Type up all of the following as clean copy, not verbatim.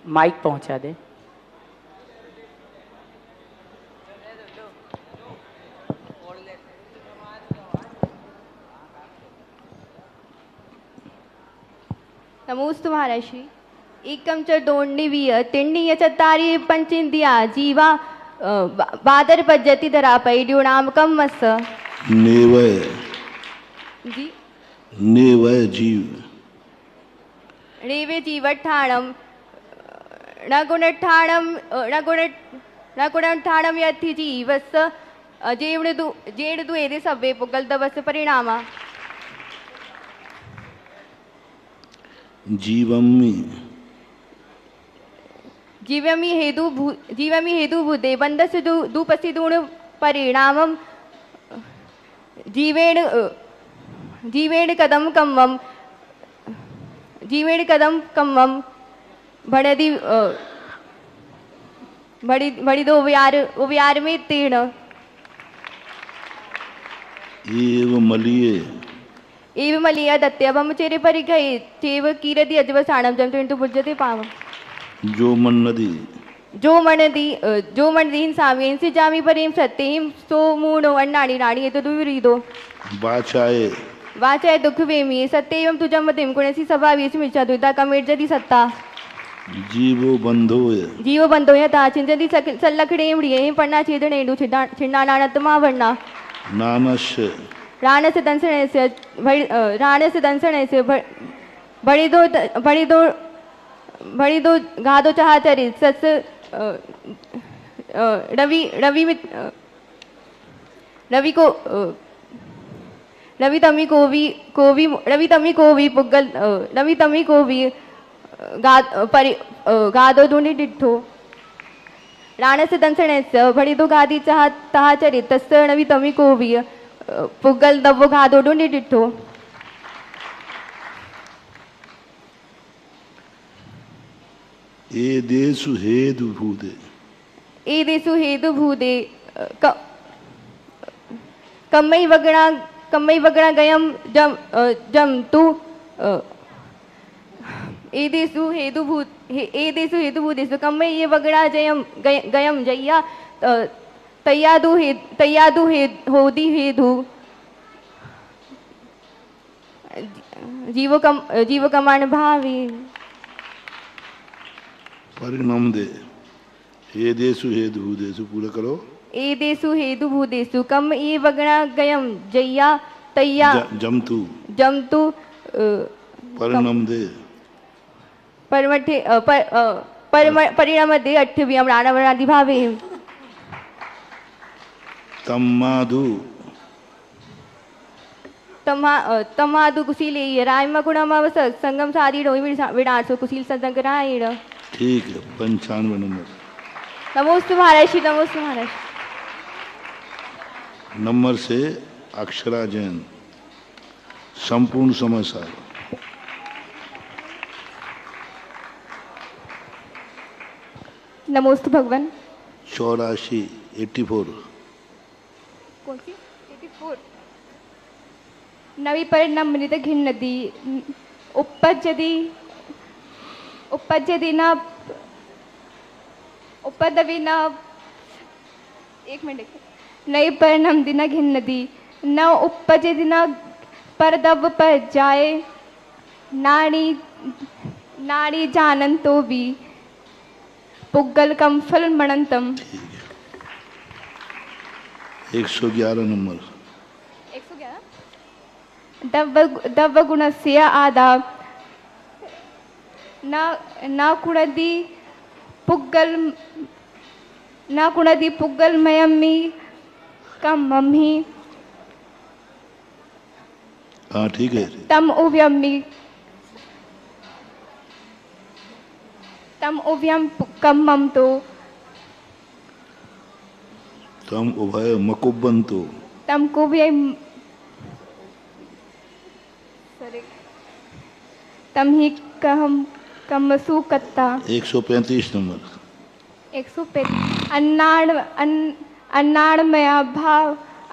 Mic पहुंचा दे। नमोस्तु महाराष्ट्री। एकम च दोंडिवीय तिंडीय चत्तारी पंचिंदिया जीवा बादर पज्जति धरापै ड्यूणामकम मस्स नेवय जी नेवय जीव रेवे जीवठाणम नगुणठाणम नगुणठाणम यथि जीवस जेणदु एदे सव्वे पुगल दवस परिणामा जीवम्मि जीवमी हेतु भूते बंधस दूपसी दूण परिणामम जीवेण कदम कम्मम भणदि भणिदो व्यार में तीर्ण एव मलिये एव मलिया दत्त्यभम चेरे परिघये चेव कीरति अजवसाणम जंतु बुज्जते पावम जो मन्नदी जो मनदी हिंसामी से जामी परेम सत्यम सो मूणो अन्नाणी राणी ये तो दुविरीदो वाचाए दुख वेमी सत्यम तुझम मतिम गुणसी स्वभावी मिच्छा दुता कमेर्जति सत्ता जीवो बंधो यथा चिंजति सल्लखड़ेम रिये पन्ना छेदनेडु छिन्नानात्मा वर्णा राणस्य दंसनस्य भड़िदो गादो चाहचरित सस रवि तमी को भी गादो दुनि डिठो राणस्य दंसनस्य भड़िदो गादी चाहचरित तस् रवि तमी को भी पुगल दवो गादो दुनि डिठो एदेषु हेतु भूदे कम्मई वगणा गयम जम तु एदेषु हेतु भूदेषु कम्मई ये वगणा गयम जय्या तैयादु होदी हेतु जीव कमान भावी परिणाम दे एदेषु हेतु भूदेषु पूरा करो एदेषु हेतु भूदेषु कम ये वगणा गयम जय्या तैया जमतु परिणाम दे परमठे परिणाम दे अठ्ठव्यम राणावणादि भावे तमादु कुशीले रायमा गुणमावस संगम साधीड़ो विडासो कुशील सदंगरायण। ठीक है 95 नंबर। नमोस्तु महाराष्ट्री नमोस्तु महाराष्ट्री। नंबर से अक्षरा जैन संपूर्ण समय सार नमोस्तु भगवान 84 84 कौन सी 84 नवी परिणाम मृत घिन्नति उपपद्यति न उपदवि न एक मिनट नई परिणाम दिन घिन्नति न उपपद्यति न परदव पर जाए नाड़ी जानंतो भी पुगल कम फल मणंतम। 111 नंबर 111 दव गुणस्य आदा न कुणदी पुगल मयम्मी कम मम्मी हाँ ठीक है तम उभयम कम मम तो तम उभय मकुबंतो तम को भी तम ही कहम कमसु कत्ता 135 नंबर 135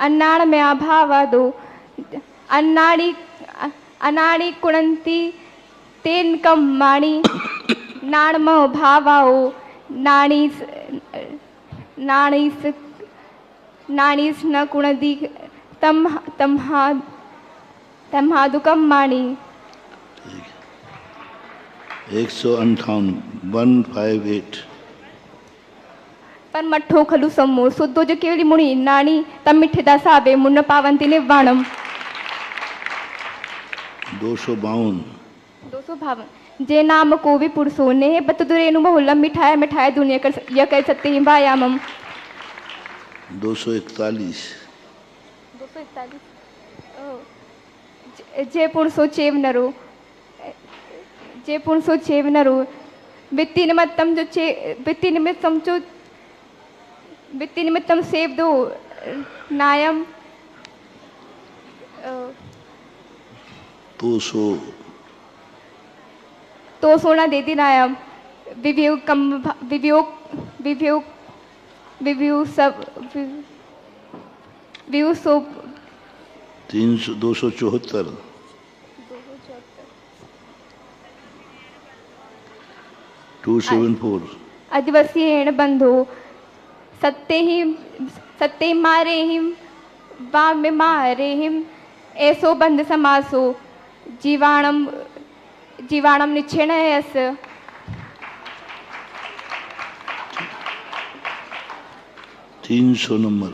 अन्नाड़ में अभावादो अन्नाड़ी कुणंती तेन कम माणी नाणम भावाओ नाणीस नाणीस नाणीस न कुणदी तम्हादुकम माणी 158 158 पर मठ्ठो खलु सम्मो सुद्धो जो केवली मुनि नाणी तम मिठे दासाबे मुन्न पावंती निर्वाणम 252 जे नाम को भी पुरुषो ने बत दुरेनु बहुलम मिठाया मिठाया दुनिया कर यह कह सकते हैं बायामम 241 जे पुरुषो चेव नरो वित्ति निमित्तम सेव दो नायम तो सोना दे दी नायम विव्यू सो 274 274 अधिवसीयेण बंधो सत्ते मारे हिम वाम में मारे हिम ऐसो बंध समासो जीवाणम निच्छेण यस 300 नंबर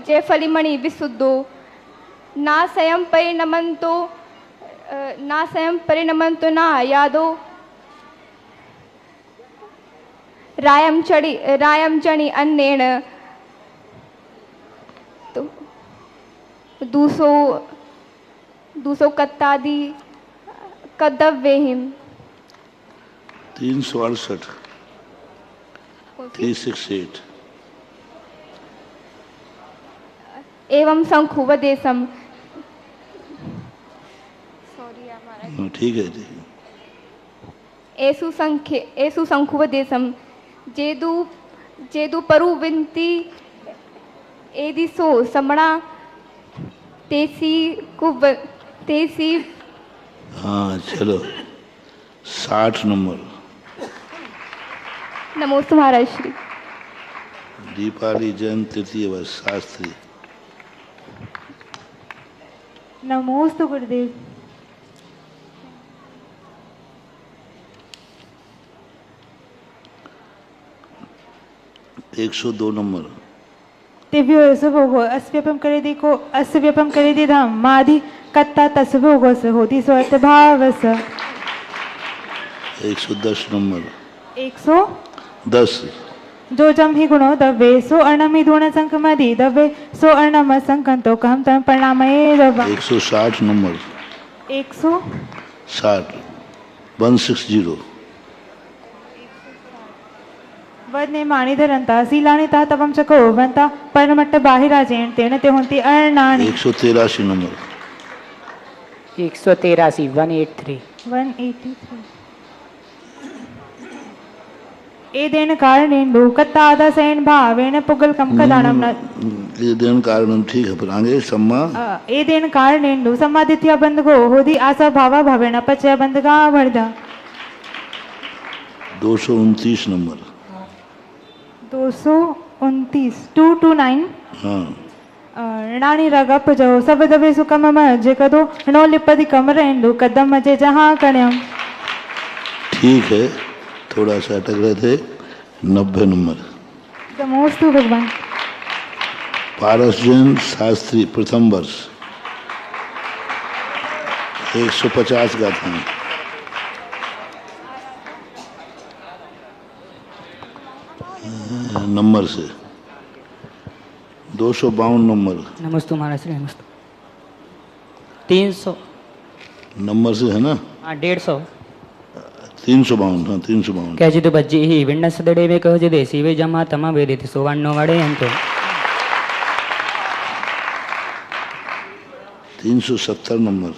जयफली मणि विशुद्धो ना स्वयं परिणमंतो ना यादो रायम चणी अन्नेण तो दूसो कत्तादि कदव्यहिम 368 368 एवं शंखुवदेशम ठीक है एसु शंखुवदेशम जेदु परुविंती एदिसो समणा तेसी हाँ चलो 60 नंबर नमोस्तु महाराज श्री दीपाली जैन तृतीय वर्ष शास्त्री नमोस्तु गुरुदेव 102 नंबर दिव्यो भोगो अस्व्यपम करे देखो अस्व्यपम करे दे धाम माधि कत्ता तस भोगो स होती स्वार्थ भावस 110 नंबर 110 जो जम ही गुणो दव्वे सो अर्णम ही गुण संक मदि दव्वे सो अर्णम संकंतो कहम तम प्रणामये दवा 160 नंबर 160 160 वदने माणिधरंता सीलाणिता तवम चको वंता परमट्ट बाहिराजेण तेन ते होंती अर्णाणि 183 नंबर 183 183 एदेन कारणेन कत्तादा सैन भावेन पुगल कम कदानम न एदेन कारणम ठीक है पर आगे सम्मा एदेन कारणेन सम्मादित्य बंधगो होदी आशा भावा भावेन पचय बंधगा वर्धा 229 नंबर 229 229 हाँ रानी रगप जो सब दबे सुकम मजे कदो नो लिपदि कमर इंदु कदम मजे जहाँ कण्यम ठीक है थोड़ा सा अटक रहे थे 90 नंबर नमोस्तु भगवान पारस जैन शास्त्री प्रथम वर्ष 150 का था नंबर से 252 नंबर नमस्ते महाराज श्री नमस्ते 300 नंबर से है ना हाँ 150 352 हाँ 352 कैजित बज्जी ही विंडस दड़े वे कहो जे देसी वे जमा तमा वे देती सोवान्नो वाड़े अंतो 370 नंबर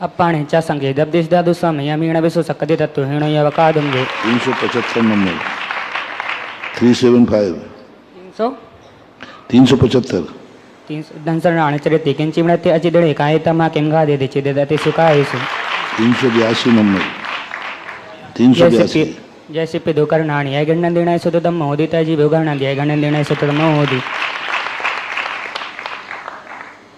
अप्पाणे चा संगे दब देश दादु समय मीण बेसो सकदे तत्व हेणो या वकादम जे 375 नंबर 375 300 375 दंसर राणे चरित किंची मृत्य अचिदणे काय तमा किम गा दे दे चिदे दते सुखायसु 382 नंबर 382 जैसे पे दोकर नाणी है गणन देना है सुतम मोदिता जी भोगणन दिया गणन देना है सुतम मोदी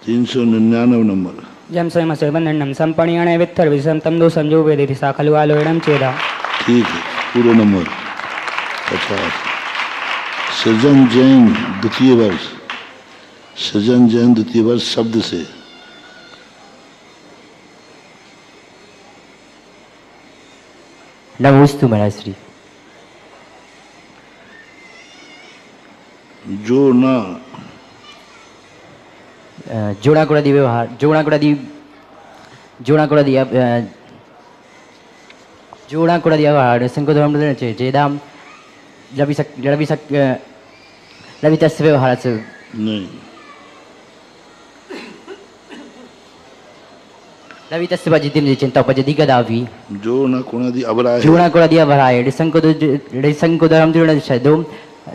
399 नंबर जम स्वयं से बंधनम संपणियणे वित्थर विषम तम दो संजो वेदिति साखलु आलो एडम चेदा ठीक है पूरे नंबर 50 सृजन जैन द्वितीय वर्ष सृजन जैन द्वितीय वर्ष शब्द से नमोस्तु महाराज श्री जो ना जोड़ाकोड़ा दी व्यवहार जोड़ाकोड़ा दी व्यवहार संको धर्म चेदाम लभितस्य व्यवहाराचं नहीं लभितस्य भजितिं चिंता उपजति कदापि जो ना कोणादी अबरा है जोड़ाकोड़ा दी व्यवहार संको धर्म तिरुण शब्दो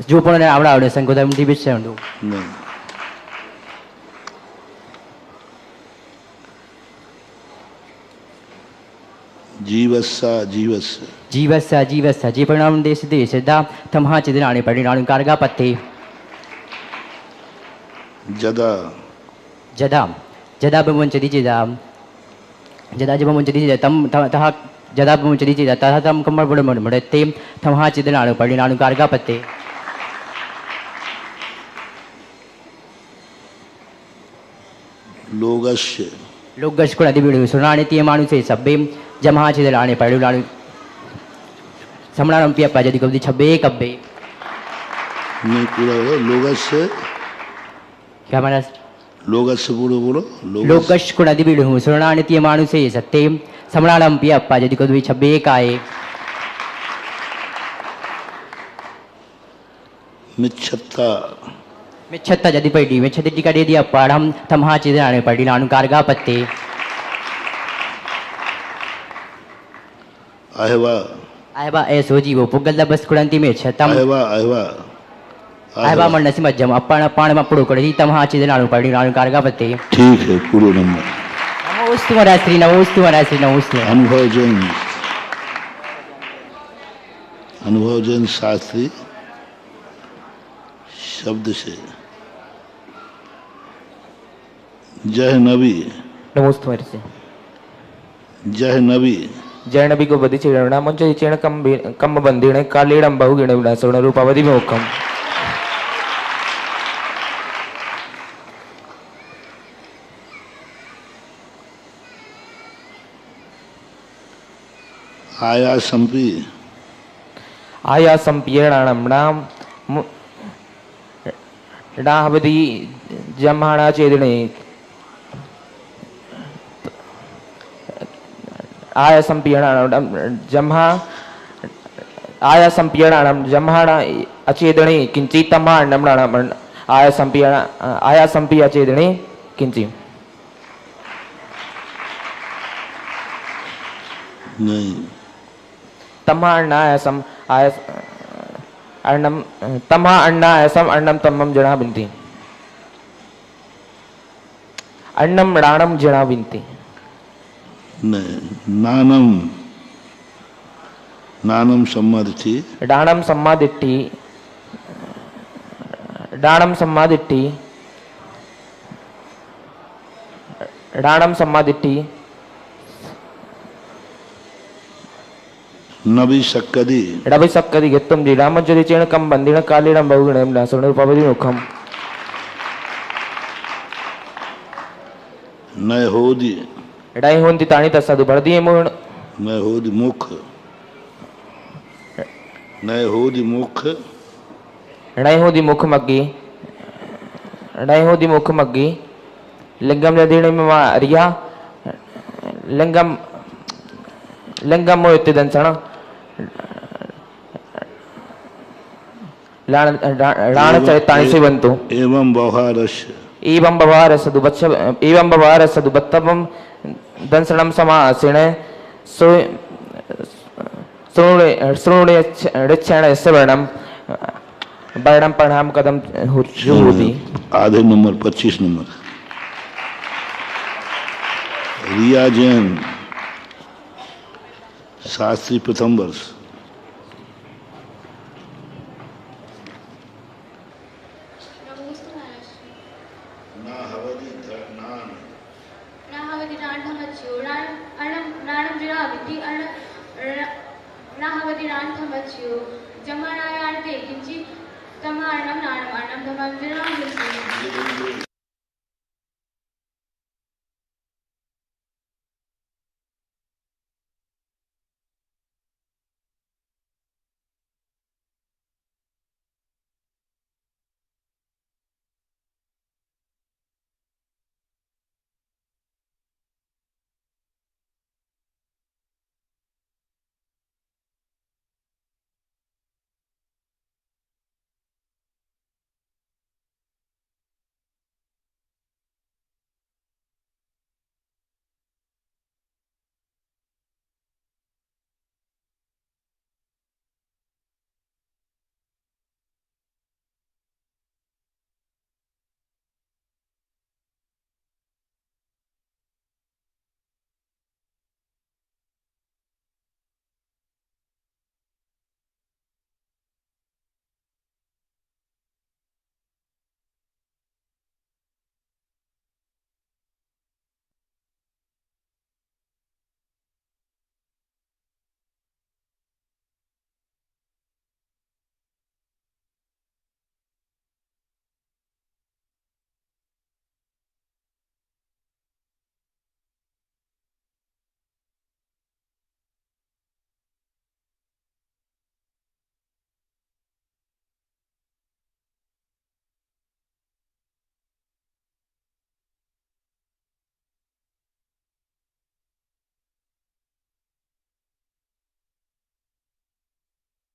जो पण आवडा संको धर्म दी विषय नहीं जीवस्सा जीवस्य जे परिणाम देश दा तमहा चिदनाने परिणाम कारगा पत्ते जदा बमुंचदी चिदा जदा जब बमुंचदी चिदा तम तह जदा बमुंचदी चिदा तह तम कमर बड़ मडते तमहा चिदनाने परिणाम कारगा पत्ते लोगश को नदी बिडु सुनाने तिय मानुसे सब्बे जमहा चिदनाने परिणाम समणारम पिया पाजदी कबदी छब्बे कब्बे नहीं पूरा हो लोगस से क्या महाराज लोगस से पूरा बोलो लोगश को नदी बिडु सुनाने तिय मानुसे सत्ते समणारम पिया पाजदी कबदी छब्बे काए मिच्छत्ता जदि पैडी मिच्छति टिका दे दिया पाढ़म तमहा चिदनाने परिणाम कारगा पत्ते आयवा ऐसो जीवो पुगल बस कुड़ंती में छतम आयवा मन नसी मज्जम अप्पाण पाण मपड़ो कड़ी तमहा चिदनानु परिणाम कारगा पत्ते ठीक है पूरे नंबर नमोस्तु महाराज श्री नमोस्तु अनुभव जैन शास्त्री शब्द से जय नबी नमोस्तु महाराज श्री जय नबी को बदी चिरणा मंच चेण कम बंधीणे कालीडम बहुगिण विनाशोण रूपावधि मोक्षम आया संपीर्णाणम नाम डाहवदी जमाणा चेदणे आया संपीर्णाणम जम्हाणा अचेदणे किंची तमाणम आया संपी अचेदणे किंची नहीं तमाणायसम आय अर्णम तमा अन्नायसम अर्णम तमम जना बिनती अन्नम राणम जना बिनती नानम सम्मादिट्ठी डाणम सम्मादिट्ठी नबी सक्कदी गित्तम दी रामज्योति चेण कम बंदिण कालीणम बहुगुणम नासुण रूपावधि मुखम नय होदी डाई होंदी ताणी तसदु बड़दी मोहन नय होदी मुख मग्गी लिंगम जदीणे में अरिया लिंगम मोयते दंसण राण चैतानि से बंतु एवं व्यवहार सदुबत्तमं दंसणम समासेन श्रोणे ऋक्षण सवर्णम वर्णम प्रणाम कदम होती। आधे नंबर 25 नंबर। रिया जैन, शास्त्री प्रथम वर्ष।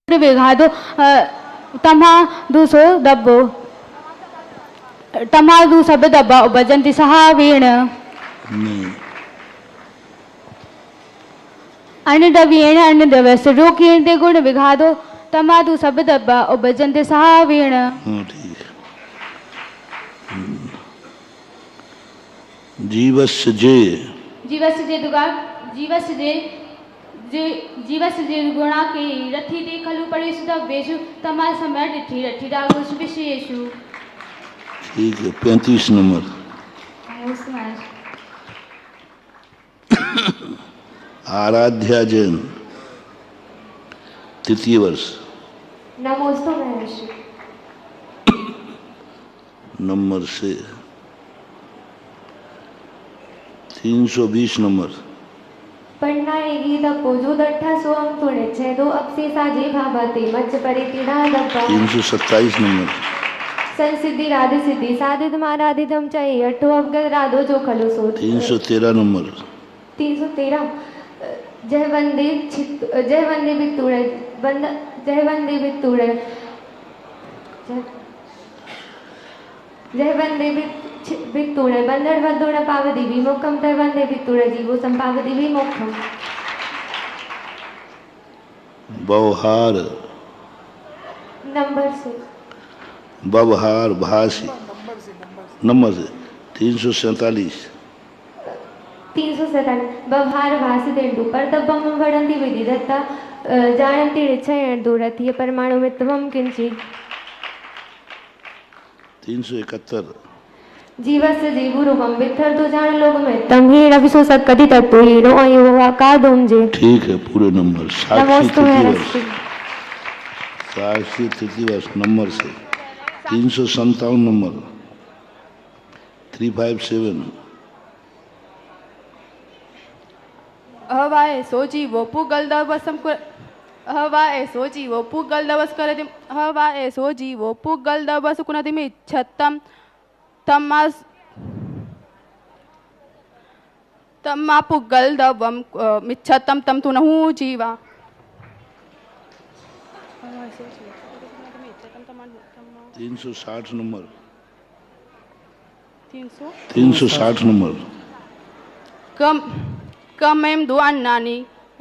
विघादो तमा दूसो दब्बो तमा दू सब दब्बा उपजंति सहावीण नहीं, अन्नदवीण अन्नदवस रोकीर्ते गुण विघादो तमा दू सब दब्बा उपजंति सहावीण। हाँ ठीक है। जीवस्य जे, जीवस्य जे दुगा जीवस्य जे गुणा के रथी दे खलु परेषु दब्बेषु तमा समय रथी रथी रागोषु विषयेषु। ठीक है। 35 नंबर। आराध्या जैन, तृतीय वर्ष। नमोस्तु महर्षि। नंबर से 320 नंबर। पढ़ना एगी दप्पो जो दट्ठा सो हम तुणे छे दो अपसेसा जे भावते मच परे तिड़ा दब्बा। 327 नंबर। संसिद्धि राधे सिद्धि साधित माराधितम चाहिए अठो अवगत राधो जो खलो सो। 313 नंबर। 313 जय वंदे जय वंदे बितुड़े जय वंदे बितुड़े जय वंदे बितुड़े बंदर वंदुड़ पावदी विमुखम तय वंदे बितुड़े जीवो संपावदी विमुखम। बवहार, नंबर से बवहार भाषी, नंबर से 347। 347 व्यवहार भाषी तेंडु पर दब्बम वडंती विधि दत्ता जानती रिच्छयन दूरथी परमाणु मित्वम किंची। 371 जीवस्य जीवु रूपम वित्थर तो जान लोग में तम ही रविसो सकति तत्व हीरो अयो आकार दोमजे। ठीक है। पूरे नंबर। नमोस्तु महर्षि। साक्षी तृतीय वर्ष। नंबर से 357 नंबर। 357। अहवाए सोजीवो पुगल दवसम अहवाए सोजीवो पुगल दवस करति अहवाए सोजीवो पुगल दवस कुनति में छत्तम तमास तम्मा पुगल दवम मिच्छतम तम तु नहु जीवा। 360 नंबर। 300 360 नंबर। कम मेम दो अन्नानि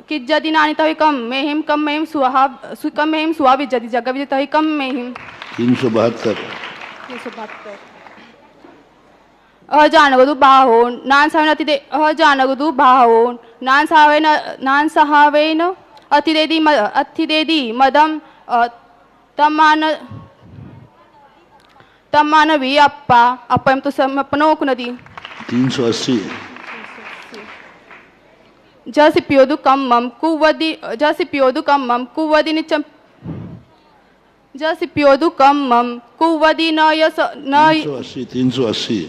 किज्जति नानि तहि कम मेहिम सुहा विज्जति जग विजति कम मेहिम। 372 अजानगदु बाहो नान सावेन अतिदे अजानगदु बाहो नान सावेन अतिदेदी मदम तम्मानवी अप्पा अप्पम तो समपनोकुनदी 380 जसिपियोदु कम्मम कुवदी निचम जसिपियोदु कम्मम कुवदी नयस नय 380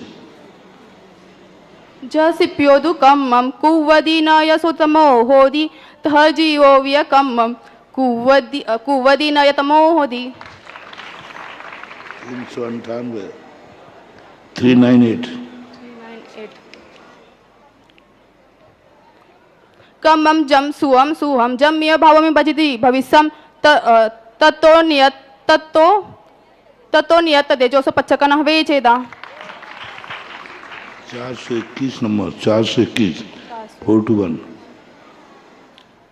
जसिपियोदु कम्मम कुवदी नयसोतमो होदी तहजीवो विय कम्मम कुवदी नयतमो होदी 398 398 कम्मम जम सुहम सुहम जम्य भावमि भजति भविष्यम तत्तो नियत तेजो से पच्चकन हवे चेदा 421 नंबर 421 421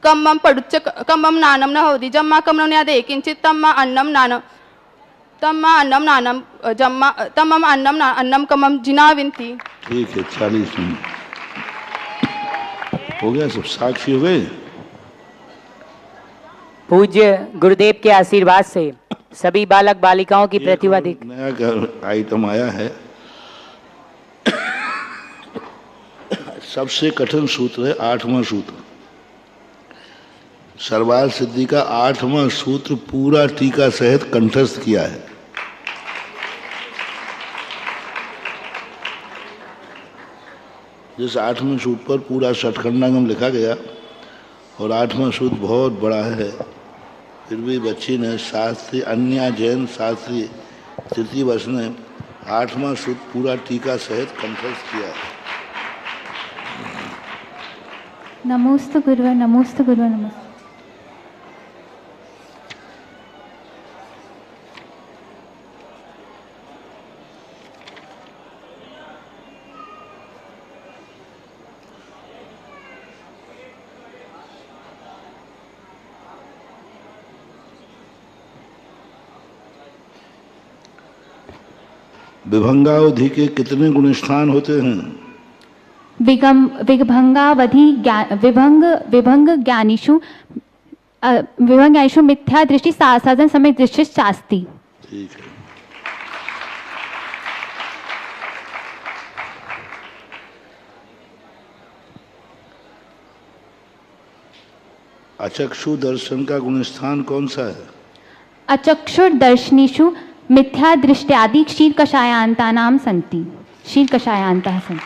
कम्मम पडुच्च कम्मम नानम न होदी जम्मा कम्मम न्यादे किंचित तम्मा अन्नम नानम जम्मा तम्मम अन्नम कम्मम जिनाविंती। ठीक है 40 नंबर हो गया, सब साक्षी हो गए। पूज्य गुरुदेव के आशीर्वाद से सभी बालक बालिकाओं की प्रतिभा दिख नया आइटम आया है। सबसे कठिन सूत्र है 8वां सूत्र। सर्वाल सिद्धि का 8वां सूत्र पूरा टीका सहित कंठस्थ किया है। जिस 8वें सूत्र पर पूरा षटखंडागम लिखा गया और 8वां सूत्र बहुत बड़ा है, फिर भी बच्ची ने शास्त्री अन्य जैन शास्त्री तृतीय वर्ष ने 8वां सूत्र पूरा टीका सहित कंठस्थ किया है। नमोस्तु गुरुवर नमोस्तु गुरुवर नमोस्तु। विभंगावधि के कितने गुणस्थान होते हैं? विभंगावधि विभंग ज्ञानीषु मिथ्या दृष्टि साधन समय दृष्टि शास्ति। ठीक है। अचक्षु दर्शन का गुणस्थान कौन सा है? अचक्षुर दर्शनीषु मिथ्या दृष्ट्यादि क्षीर कषायांतानां सन्ति। क्षीर कषायांताः सन्ति।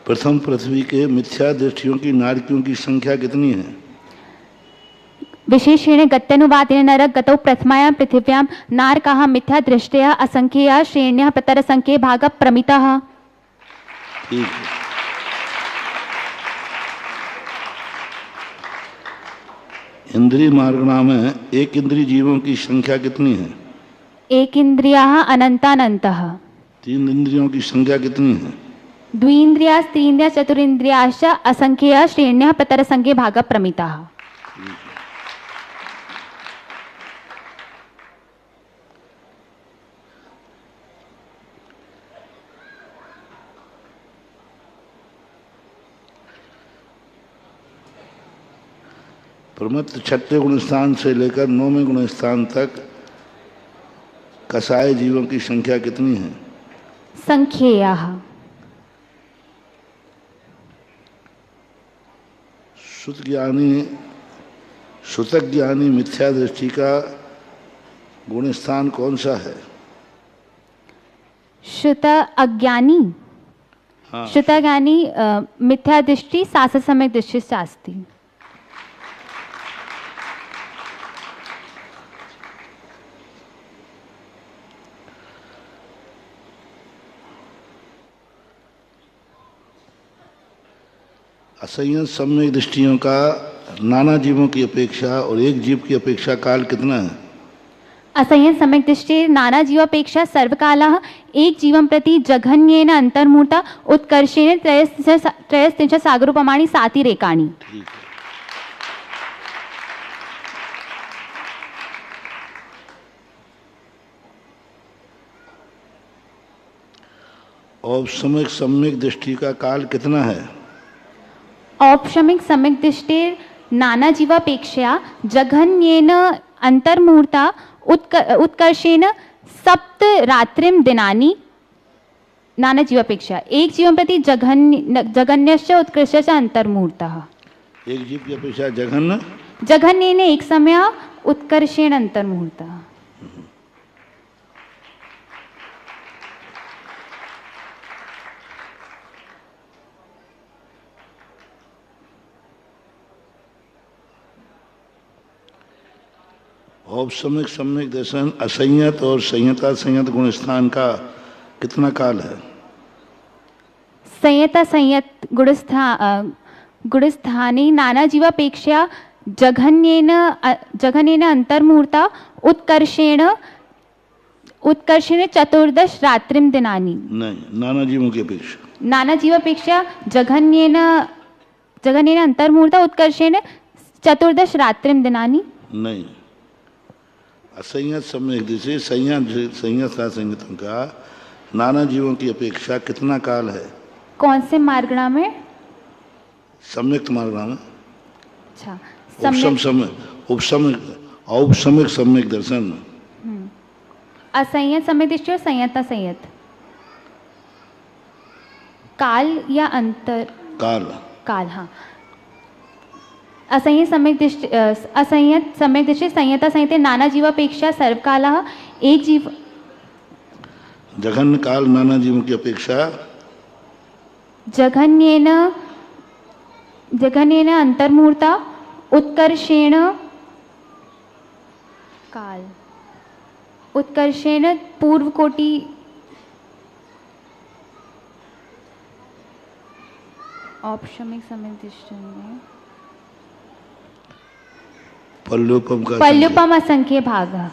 प्रथम पृथ्वी के मिथ्या दृष्टियों की नारकियों की संख्या कितनी है? विशेषेण गत्यनुवादेन नरक गतौ प्रथमायां पृथिव्यां नारकाः मिथ्या दृष्टया असंख्येया श्रेण्यः प्रतरसंख्ये भागः प्रमितः। ठीक है। इंद्रिय मार्गणा में एक इंद्रिय जीवों की संख्या कितनी है? एक इंद्रियाः अनंतानंतः। 3 इंद्रियों की संख्या कितनी है? द्विन्द्रियास्त्रीन्द्रिया चतुरिन्द्रियाश्च असंख्येया श्रेण्यः प्रतरसंख्ये भागः प्रमितः। प्रमत्त 6ठे गुणस्थान से लेकर 9वें गुणस्थान तक कसाय जीवों की संख्या कितनी है? संख्येयः। श्रुतक ज्ञानी मिथ्या दृष्टि का गुणस्थान कौन सा है? श्रुत अज्ञानी। हाँ। श्रुतज्ञानी मिथ्या दृष्टि शास्त्र सम्यक् दृष्टि शास्ति। असंयत सम्यक दृष्टियों का नाना जीवों की अपेक्षा और एक जीव की अपेक्षा काल कितना है? असंयत सम्यक् दृष्टिर् नाना जीवापेक्षा सर्वकालः एक जीवं प्रति जघन्येन अंतर्मूर्ता उत्कर्षेण त्रयस्त्रिंश सागरोपमाणि सातिरेकाणि। ठीक है। औपसमिक सम्यक दृष्टि का काल कितना है? औपशमिक सम्यक् दृष्टिर् नाना जीवापेक्षया जघन्येन अंतर्मूर्ता उत्कर्षेण सप्त रात्रिम दिनानि। नाना जीवापेक्षा एक जीवन प्रति जघन्यश्च उत्कृष्टश्च अंतर्मूर्तः। एक जीव की अपेक्षा जघन्य जघन्येन एक समय उत्कर्षेण अंतर्मूर्तः। औपसमिक सम्यक दर्शन असंयत और संयता संयत गुण स्थान का कितना काल है? संयता संयत गुणस्थाने नाना जीवापेक्षया जघन्येन अंतर्मूर्ता उत्कर्षेण 14 रात्रिम दिनानि। नहीं, नाना जीवों की अपेक्षा। नाना जीवापेक्षा जघन्येन अंतर्मूर्ता उत्कर्षेण 14 रात्रिम दिनानि। नहीं, असंयत सम्यक दृष्टि संयत संयतम का नाना जीवों की अपेक्षा कितना काल है? कौन से मार्गणा में? सम्यक मार्गणा में। अच्छा, औपसमिक सम्यक दर्शन में। असंयत सम्यक दृष्टि और संयत असंयत काल या अंतर काल। हाँ, असंयत सम्यक दृष्टि संयता संयते नाना जीवापेक्षा सर्वकालः एक जीव। जघन्य काल नाना जीवों की अपेक्षा जघन्येन अंतर्मूर्ता उत्कर्षेण काल उत्कर्षेण पूर्वकोटि औपशमिक सम्यक दृष्टि में पल्युपम असंख्य भागः।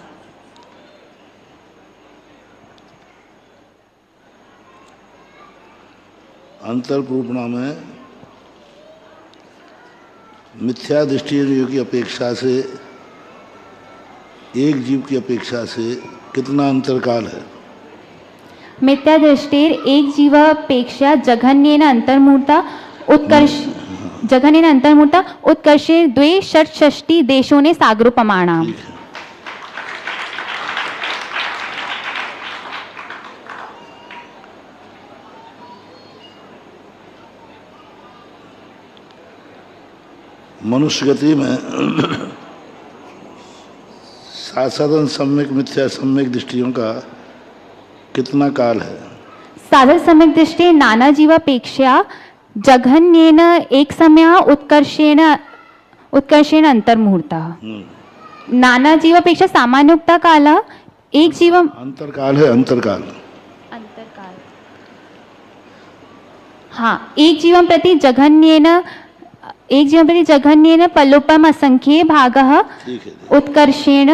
अंतर्पूर्णा में मिथ्या दृष्टि की अपेक्षा से एक जीव की अपेक्षा से कितना अंतरकाल है? मिथ्या दृष्टिर एक जीवापेक्षा जघन्येन अंतर्मूर्ता उत्कर्षे 2 षट्षष्टि देशों ने सागरोपमाणाम्। मनुष्य गति में साधन सम्यक मिथ्या सम्यक दृष्टियों का कितना काल है? साधन सम्यक दृष्टि नाना जीवापेक्षा जघन्येन एक समय उत्कर्षेण अंतर्मुहूर्तः। नाना जीवापेक्षा सामान्योक्ता काल एक जीव अंतरकाल है। अंतरकाल हाँ, एक जीवन प्रति जघन्येन पल्लोपम असंख्ये भागः उत्कर्षेण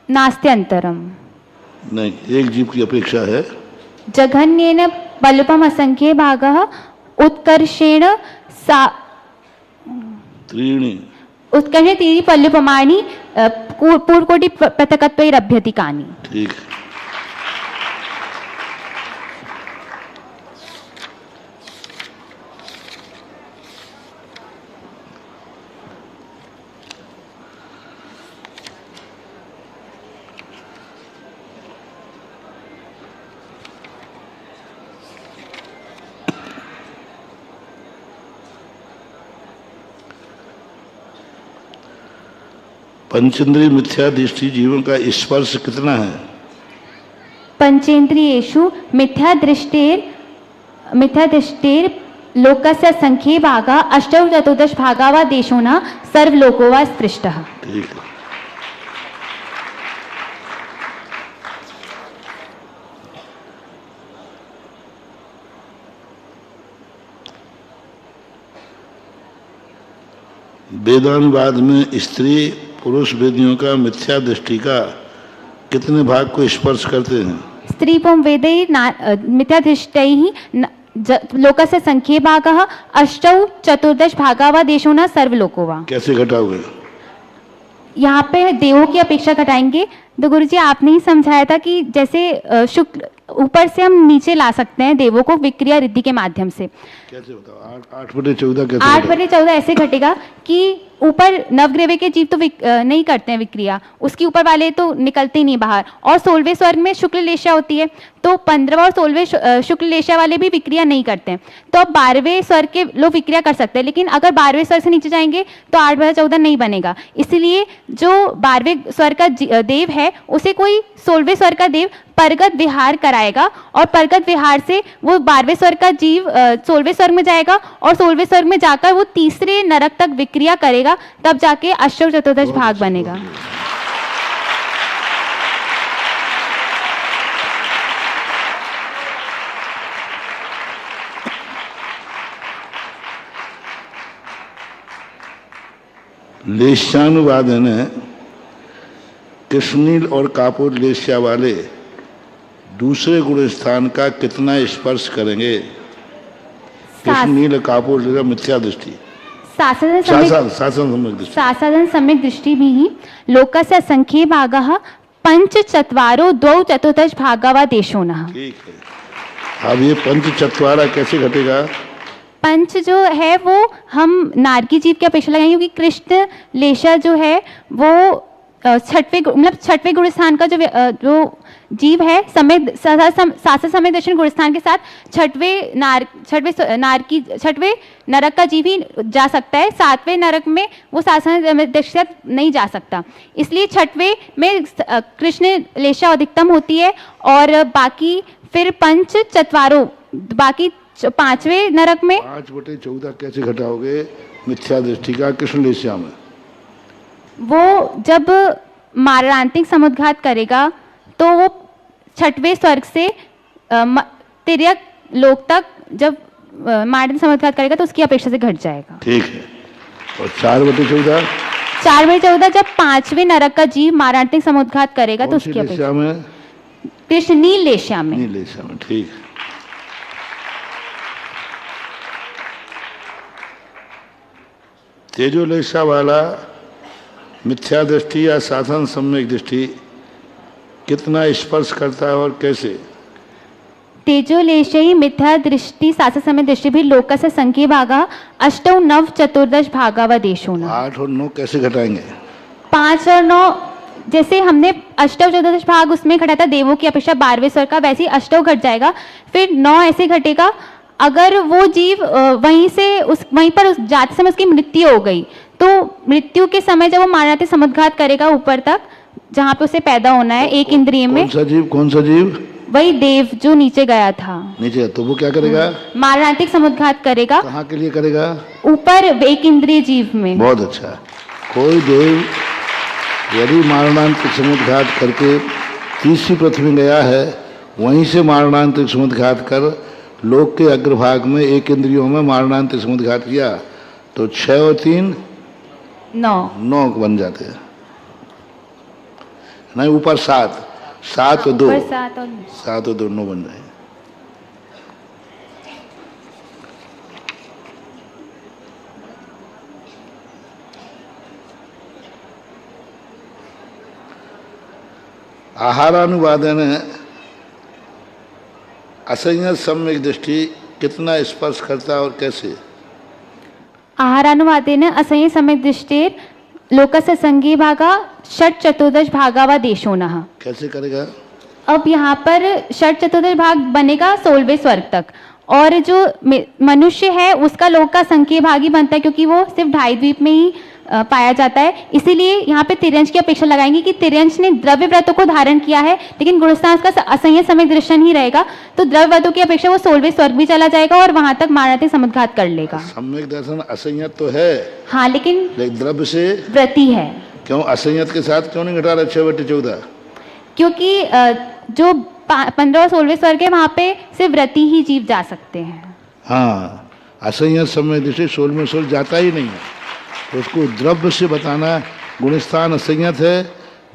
नास्ति अंतरम। नहीं, एक जीव की अपेक्षा है। जघन्येन पल्लोपम असंख्ये भागः उत्कर्षेण त्रीणि पल्लुपमानि पूर्वकोटि पृथकत्वैरभ्यधिकानि। ठीक है। पंचेंद्रिय मिथ्या दृष्टि जीवन का स्पर्श कितना है? पंचेंद्रियेषु मिथ्या दृष्टेर लोकस्य संख्ये भागा 8-14 भागा वा देशो न सर्वलोको वा स्पृष्टः। ठीक है। वेदानुवाद में स्त्री पुरुष वेदियों का मिथ्या दृष्टि का कितने भाग को स्पर्श करते हैं? स्त्री पुं वेदै मिथ्यादृष्टैः लोकस्य संख्ये भागः अष्टौ चतुर्दश भागा वा देशो न सर्वलोको वा। कैसे घटाओगे? यहाँ पे देवों की अपेक्षा घटाएंगे। तो गुरुजी आपने ही समझाया था कि जैसे शुक्र ऊपर से हम नीचे ला सकते हैं देवों को विक्रिया रिद्धि के माध्यम से। कैसे बताओ? 8/14 कैसे? 8/14 ऐसे घटेगा कि ऊपर नवग्रह के जीव तो नहीं करते हैं विक्रिया, उसके ऊपर वाले तो निकलते ही नहीं बाहर। और 16वें स्वर्ग में शुक्ल लेशा होती है, तो 15वां और 16वें शुक्ल लेशा वाले भी विक्रिया नहीं करते हैं। तो अब 12वें स्वर्ग के लोग विक्रिया कर सकते हैं, लेकिन अगर 12वें स्वर्ग से नीचे जाएंगे तो 8/14 नहीं बनेगा। इसलिए जो 12वें स्वर्ग का देव है उसे कोई 16वें स्वर्ग का देव परगत विहार कराएगा, और परगत विहार से वो 12वें स्वर्ग का जीव 16वें स्वर्ग में जाएगा, और 16वें स्वर्ग में जाकर वो तीसरे नरक तक विक्रिया करेगा, तब जाके अष्टौ चतुर्दश भाग बनेगा। लेशानुवादन कृष्णनील और कापुर लेस्या वाले दूसरे गुण स्थान का कितना स्पर्श करेंगे? कृष्णनील कापुर लेस्या मिथ्या दृष्टि साधन सम्यक दृष्टि भी लोकस्य संख्ये भागः पंचचत्वारो द्वौ चतुर्दश भागा वा देशो नः। ठीक है। अब ये पंचचत्वारा कैसे घटेगा? पंच जो है वो हम नारकी जीव की अपेक्षा लगाएंगे, क्योंकि कृष्ण लेशा जो है वो छठवें गुण स्थान का जो जीव है शास्त्र समय दर्शन गुण स्थान के साथ छठवें नरक का जीव ही जा सकता है। 7वें नरक में वो शास्त्र दर्शन नहीं जा सकता। इसलिए 6वें में कृष्ण लेशा अधिकतम होती है, और बाकी फिर पंच चत्वारों बाकी 5वें नरक में। 5/14 कैसे घटाओगे मिथ्या दृष्टि का कृष्ण लेशा में? वो जब मारणांतिक समुद्घात करेगा तो वो 6वें स्वर्ग से तिर्यक लोक तक जब मारणांतिक समुद्घात करेगा तो उसकी अपेक्षा से घट जाएगा। ठीक है। और 4/14? 4/14 जब 5वें नरक का जीव मारणांतिक समुद्घात करेगा तो उसकी अपेक्षा में कृष्ण नील लेशा में। नील लेशा में, ठीक है। तेजोलेशा वाला मिथ्या दृष्टि या साधन सम्यक दृष्टि कितना स्पर्श करता है और कैसे? तेजोलेशे ही मिथ्या दृष्टि शास्त्र समय दृष्टि भी लोकस्य संख्ये भागा अष्टौ नव चतुर्दश भागा व देशो न। 8 और 9 कैसे घटाएंगे? 5 और 9 जैसे हमने अष्टौ चतुर्दश भाग उसमें घटा था देवों की अपेक्षा 12वें स्वर्ग का, वैसे ही अष्टौ घट जाएगा। फिर 9 ऐसे घटेगा अगर वो जीव वहीं पर उस जाति समय उसकी मृत्यु हो गई, तो मृत्यु के समय जब वो मारणांतिक समुद्घात करेगा ऊपर तक जहाँ पे उसे पैदा होना है एक इंद्रिय में। कौन सा जीव? वही देव जो नीचे गया था। नीचे, तो वो क्या करेगा? मारणांतिक समुद्घात करेगा। कहाँ के लिए करेगा? ऊपर एक इंद्रिय जीव में। बहुत अच्छा। कोई देव यदि मारणांतिक समुद्घात करके तीसरी पृथ्वी में गया है, वहीं से मारणांतिक समुद्घात कर लोक के अग्रभाग में एक इंद्रियों में मारणांतिक समुद्घात किया तो 6 और 3 9 बन जाते हैं। नहीं, ऊपर 7 और 2 7 और 2 9 बन रहे हैं। आहारानुवादन असंयत सम्यक दृष्टि कितना स्पर्श करता है और कैसे? आहारानुवादेन असंयत सम्यक दृष्टिर लोकस्य संज्ञे भागा षट चतुर्दश भागा व देशो नः। कैसे करेगा? अब यहाँ पर षट चतुर्दश भाग बनेगा 16वें स्वर्ग तक, और जो मनुष्य है उसका लोक का संख्य भागी बनता है, क्योंकि वो सिर्फ 2.5 द्वीप में ही पाया जाता है। इसीलिए यहाँ पे तिर्यंश की अपेक्षा लगाएंगे कि तिर्यंश ने द्रव्य व्रतों को धारण किया है, लेकिन गुणस्थान का असंयत सम्यक दर्शन ही रहेगा, तो द्रव्य व्रतों की अपेक्षा वो 16वें स्वर्ग भी चला जाएगा और वहां तक मारणांतिक समुद्घात कर लेगा। सम्यक दर्शन असंयत तो है, हाँ, लेकिन द्रव्य से व्रति है। क्यों असंयत के साथ क्यों नहीं घटा रहा 6/14? क्योंकि जो 15 और 16वें स्वर्ग है वहां पे सिर्फ व्रति ही जीव जा सकते हैं। हाँ, असंयत सम्यक दृष्टि 16वें स्वर्ग जाता ही नहीं है। तो उसको द्रव्य से बताना, गुणस्थान असंयत है,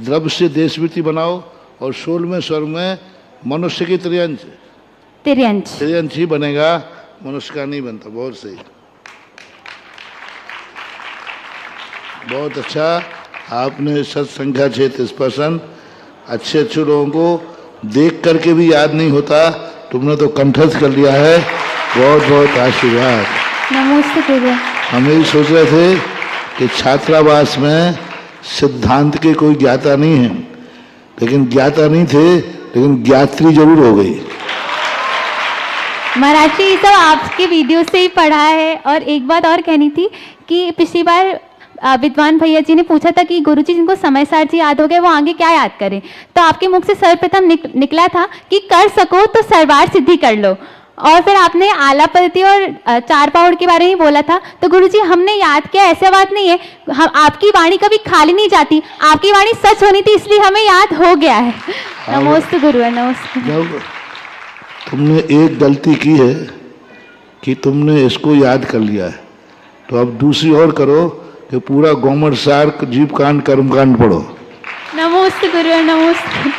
द्रव्य से देशवृत्ति बनाओ, और 16वें स्वर में मनुष्य की त्रियंश ही बनेगा, मनुष्य का नहीं बनता। बहुत सही, बहुत अच्छा। आपने सत्संख्या 36% अच्छे अच्छे लोगों को देख करके भी याद नहीं होता, तुमने तो कंठस्थ कर लिया है। बहुत बहुत आशीर्वाद। नमस्ते गुरु। हम यही सोच रहे थे कि छात्रावास में सिद्धांत के कोई ज्ञाता नहीं है, लेकिन ज्ञाता नहीं थे, लेकिन ज्ञात्री जरूर हो गई। महाराज जी, ये सब आपके वीडियो से ही पढ़ा है। और एक बात और कहनी थी कि पिछली बार विद्वान भैया जी ने पूछा था कि गुरुजी जिनको समय सार जी याद हो गए वो आगे क्या याद करें, तो आपके मुख से सर्वप्रथम निकला था कि कर सको तो सर्वार सिद्धि कर लो, और फिर आपने आलापति और चार पहाड़ के बारे में बोला था। तो गुरुजी हमने याद किया, ऐसा बात नहीं है, हम आपकी वाणी कभी खाली नहीं जाती, आपकी वाणी सच होनी थी, इसलिए हमें याद हो गया है। नमस्ते गुरु। नमस्ते। जब तुमने एक गलती की है कि तुमने इसको याद कर लिया है, तो अब दूसरी और करो कि पूरा गौमर सार, जीव कांड, कर्मकांड पढ़ो। नमस्ते गुरु। नमस्ते।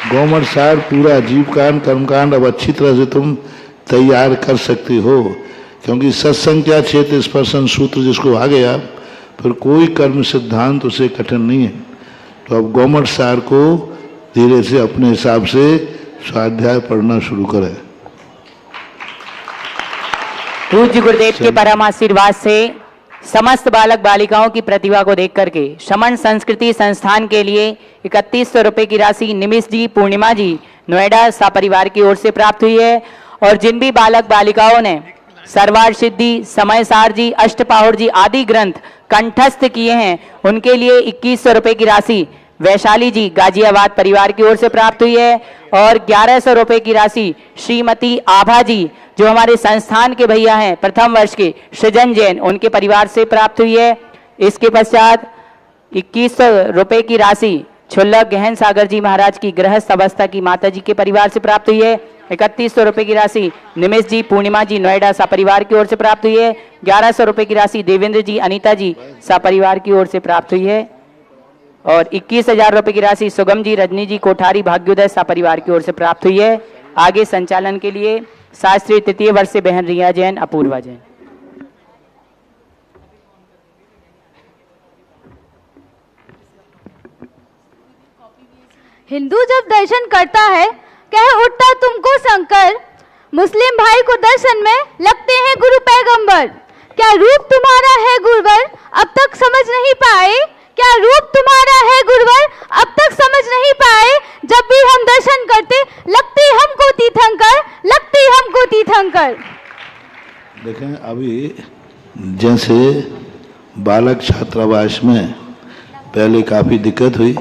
गौमर सार पूरा जीव कांड, कर्मकांड अब अच्छी तरह से तुम तैयार कर सकते हो, क्योंकि सत्संख्या 36% सूत्र जिसको आ गया, फिर कोई कर्म सिद्धांत उसे कठिन नहीं है। तो अब गौमर सार को धीरे से अपने हिसाब से स्वाध्याय पढ़ना शुरू करें। पूज्य गुरुदेव के परम आशीर्वाद से समस्त बालक बालिकाओं की प्रतिभा को देख करके शमन संस्कृति संस्थान के लिए 3100 रुपये की राशि निमिष जी, पूर्णिमा जी, नोएडा सपरिवार की ओर से प्राप्त हुई है। और जिन भी बालक बालिकाओं ने सर्वार सिद्धि, समय सार जी, अष्टपाहुर जी आदि ग्रंथ कंठस्थ किए हैं, उनके लिए 2100 रुपये की राशि वैशाली जी, गाजियाबाद परिवार की ओर से प्राप्त हुई है। और 1100 रुपये की राशि श्रीमती आभा जी, जो हमारे संस्थान के भैया हैं, प्रथम वर्ष के सृजन जैन, उनके परिवार से प्राप्त हुई है। इसके पश्चात 2100 रुपये की राशि छुल्लक गहन सागर जी महाराज की गृहस्थ अवस्था की माता जी के परिवार से प्राप्त हुई है। 3100 रुपये की राशि निमिष जी, पूर्णिमा जी, नोएडा सपरिवार की ओर से प्राप्त हुई है। 1100 रुपये की राशि देवेंद्र जी, अनीता जी सपरिवार की ओर से प्राप्त हुई है। और 21,000 रुपये की राशि सुगम जी, रजनी जी, कोठारी भाग्योदय सपरिवार की ओर से प्राप्त हुई है। आगे संचालन के लिए शास्त्री तृतीय वर्ष से बहन रिया जैन, अपूर्वा जैन। हिंदू जब दर्शन करता है कह उठता तुमको शंकर, मुस्लिम भाई को दर्शन में लगते हैं गुरु पैगंबर। क्या रूप तुम्हारा है गुरुवर अब तक समझ नहीं पाए, क्या रूप तुम्हारा है गुरुवर अब तक समझ नहीं पाए। जब भी हम दर्शन करते लगते हमको तीर्थंकर, लगते हमको तीर्थंकर। देखें, अभी जैसे बालक छात्रावास में पहले काफ़ी दिक्कत हुई,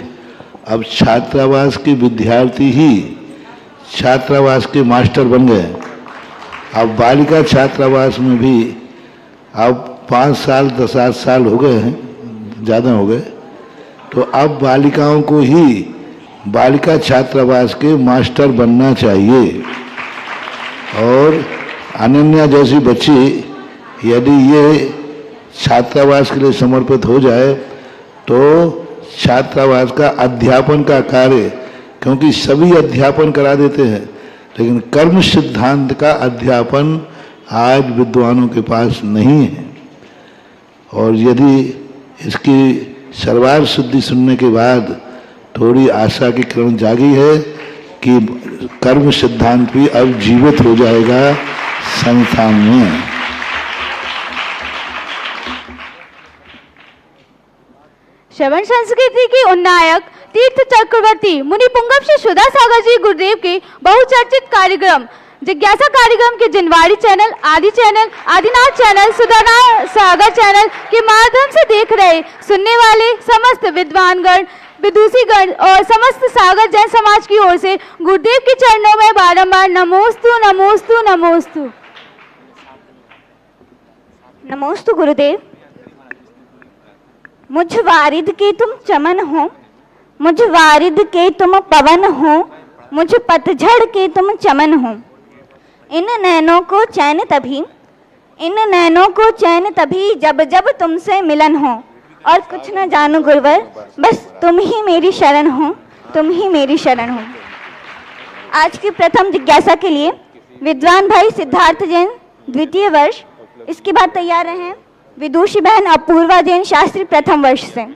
अब छात्रावास के विद्यार्थी ही छात्रावास के मास्टर बन गए। अब बालिका छात्रावास में भी अब 5 साल 10 साल हो गए हैं, ज़्यादा हो गए, तो अब बालिकाओं को ही बालिका छात्रावास के मास्टर बनना चाहिए। और अनन्या जैसी बच्ची यदि ये छात्रावास के लिए समर्पित हो जाए तो छात्रावास का अध्यापन का कार्य, क्योंकि सभी अध्यापन करा देते हैं, लेकिन कर्म सिद्धांत का अध्यापन आज विद्वानों के पास नहीं है। और यदि इसकी सर्वार शुद्धि सुनने के बाद थोड़ी आशा की किरण जागी है कि कर्म सिद्धांत भी अब जीवित हो जाएगा संस्थान में। श्रवण संस्कृति की उन्नायक तीर्थ चक्रवर्ती मुनि पुंगव श्री सुधा सागर जी गुरुदेव के बहुचर्चित कार्यक्रम जिज्ञासा कार्यक्रम के जिनवाड़ी चैनल, आदिनाथ चैनल, सुधा सागर चैनल के माध्यम से देख रहे सुनने वाले समस्त विद्वानगण, विदुषीगण और समस्त सागर जैन समाज की ओर से गुरुदेव के चरणों में बारंबार नमोस्तु नमोस्तु नमोस्तु। नमोस्तु गुरुदेव। मुझ वारिद के तुम चमन हो, मुझ वारिद के तुम पवन हो, मुझ पतझड़ के तुम चमन हो। इन नैनों को चैन तभी इन नैनों को चैन तभी जब जब तुमसे मिलन हो, और कुछ न जानू गुरुवर, बस तुम ही मेरी शरण हो, तुम ही मेरी शरण हो। आज की प्रथम जिज्ञासा के लिए विद्वान भाई सिद्धार्थ जैन द्वितीय वर्ष, इसके बाद तैयार रहे विदुषी बहन अपूर्वा जैन शास्त्री प्रथम वर्ष से।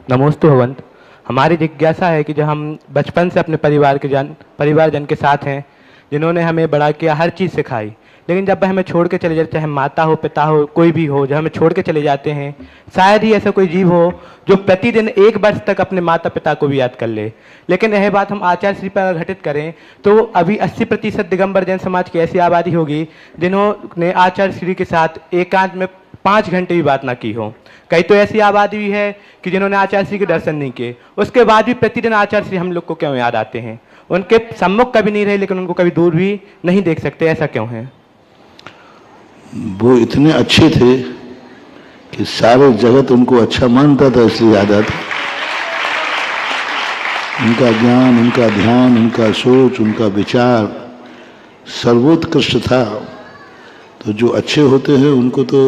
नमोस्तु भगवंत। हमारी जिज्ञासा है कि जो हम बचपन से अपने परिवारजन के साथ हैं, जिन्होंने हमें बड़ा किया, हर चीज़ सिखाई, लेकिन जब हमें छोड़ के चले जाते, चाहे माता हो, पिता हो, कोई भी हो, जब हमें छोड़ के चले जाते हैं, शायद ही ऐसा कोई जीव हो जो प्रतिदिन 1 वर्ष तक अपने माता पिता को भी याद कर ले। लेकिन यह बात हम आचार्य श्री पर घटित करें तो अभी 80% दिगंबर जैन समाज की ऐसी आबादी होगी जिन्होंने आचार्य श्री के साथ एकांत में 5 घंटे भी बात ना की हो। कई तो ऐसी आबादी भी है कि जिन्होंने आचार्य श्री के दर्शन नहीं किए, उसके बाद भी प्रतिदिन आचार्य श्री हम लोग को क्यों याद आते हैं? उनके सम्मुख कभी नहीं रहे लेकिन उनको कभी दूर भी नहीं देख सकते, ऐसा क्यों है? वो इतने अच्छे थे कि सारे जगत उनको अच्छा मानता था, इसलिए याद आता। उनका ज्ञान, उनका ध्यान, उनका सोच, उनका विचार सर्वोत्कृष्ट था। तो जो अच्छे होते हैं उनको तो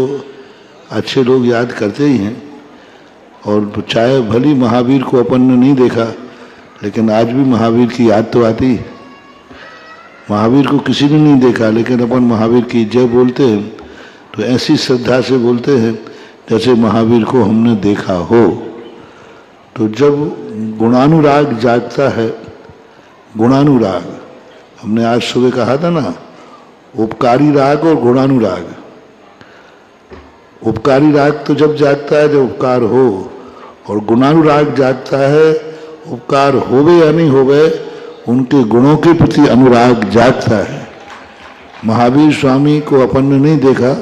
अच्छे लोग याद करते ही हैं। और चाहे भली महावीर को अपन ने नहीं देखा, लेकिन आज भी महावीर की याद तो आती है। महावीर को किसी ने नहीं देखा, लेकिन अपन महावीर की जय बोलते हैं तो ऐसी श्रद्धा से बोलते हैं जैसे महावीर को हमने देखा हो। तो जब गुणानुराग जागता है, गुणानुराग, हमने आज सुबह कहा था ना, उपकारी राग और गुणानुराग। उपकारी राग तो जब जागता है जब उपकार हो, और गुणानुराग जागता है उपकार होवे या नहीं होवे, उनके गुणों के प्रति अनुराग जागता है। महावीर स्वामी को अपन ने नहीं देखा,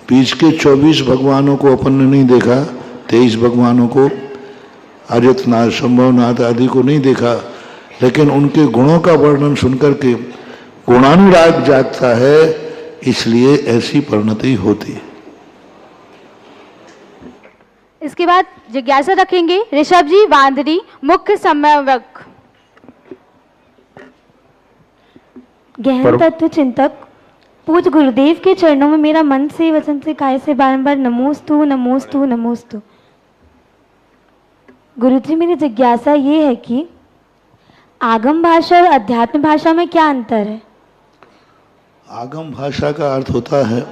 बीच के 24 भगवानों को अपन ने नहीं देखा, 23 भगवानों को, अजितनाथ, शंभवनाथ आदि को नहीं देखा, लेकिन उनके गुणों का वर्णन सुनकर के गुणानुराग जागता है, इसलिए ऐसी परिणति होती है। इसके बाद जिज्ञासा रखेंगे ऋषभ जी वांदरी, मुख्य समन्वयक। गहन तत्व चिंतक पूज गुरुदेव के चरणों में मेरा मन से, वचन से, काया से बारंबार नमोस्तु नमोस्तु नमोस्तु। गुरुजी, मेरी जिज्ञासा ये है कि आगम भाषा और अध्यात्म भाषा में क्या अंतर है? आगम भाषा का अर्थ होता है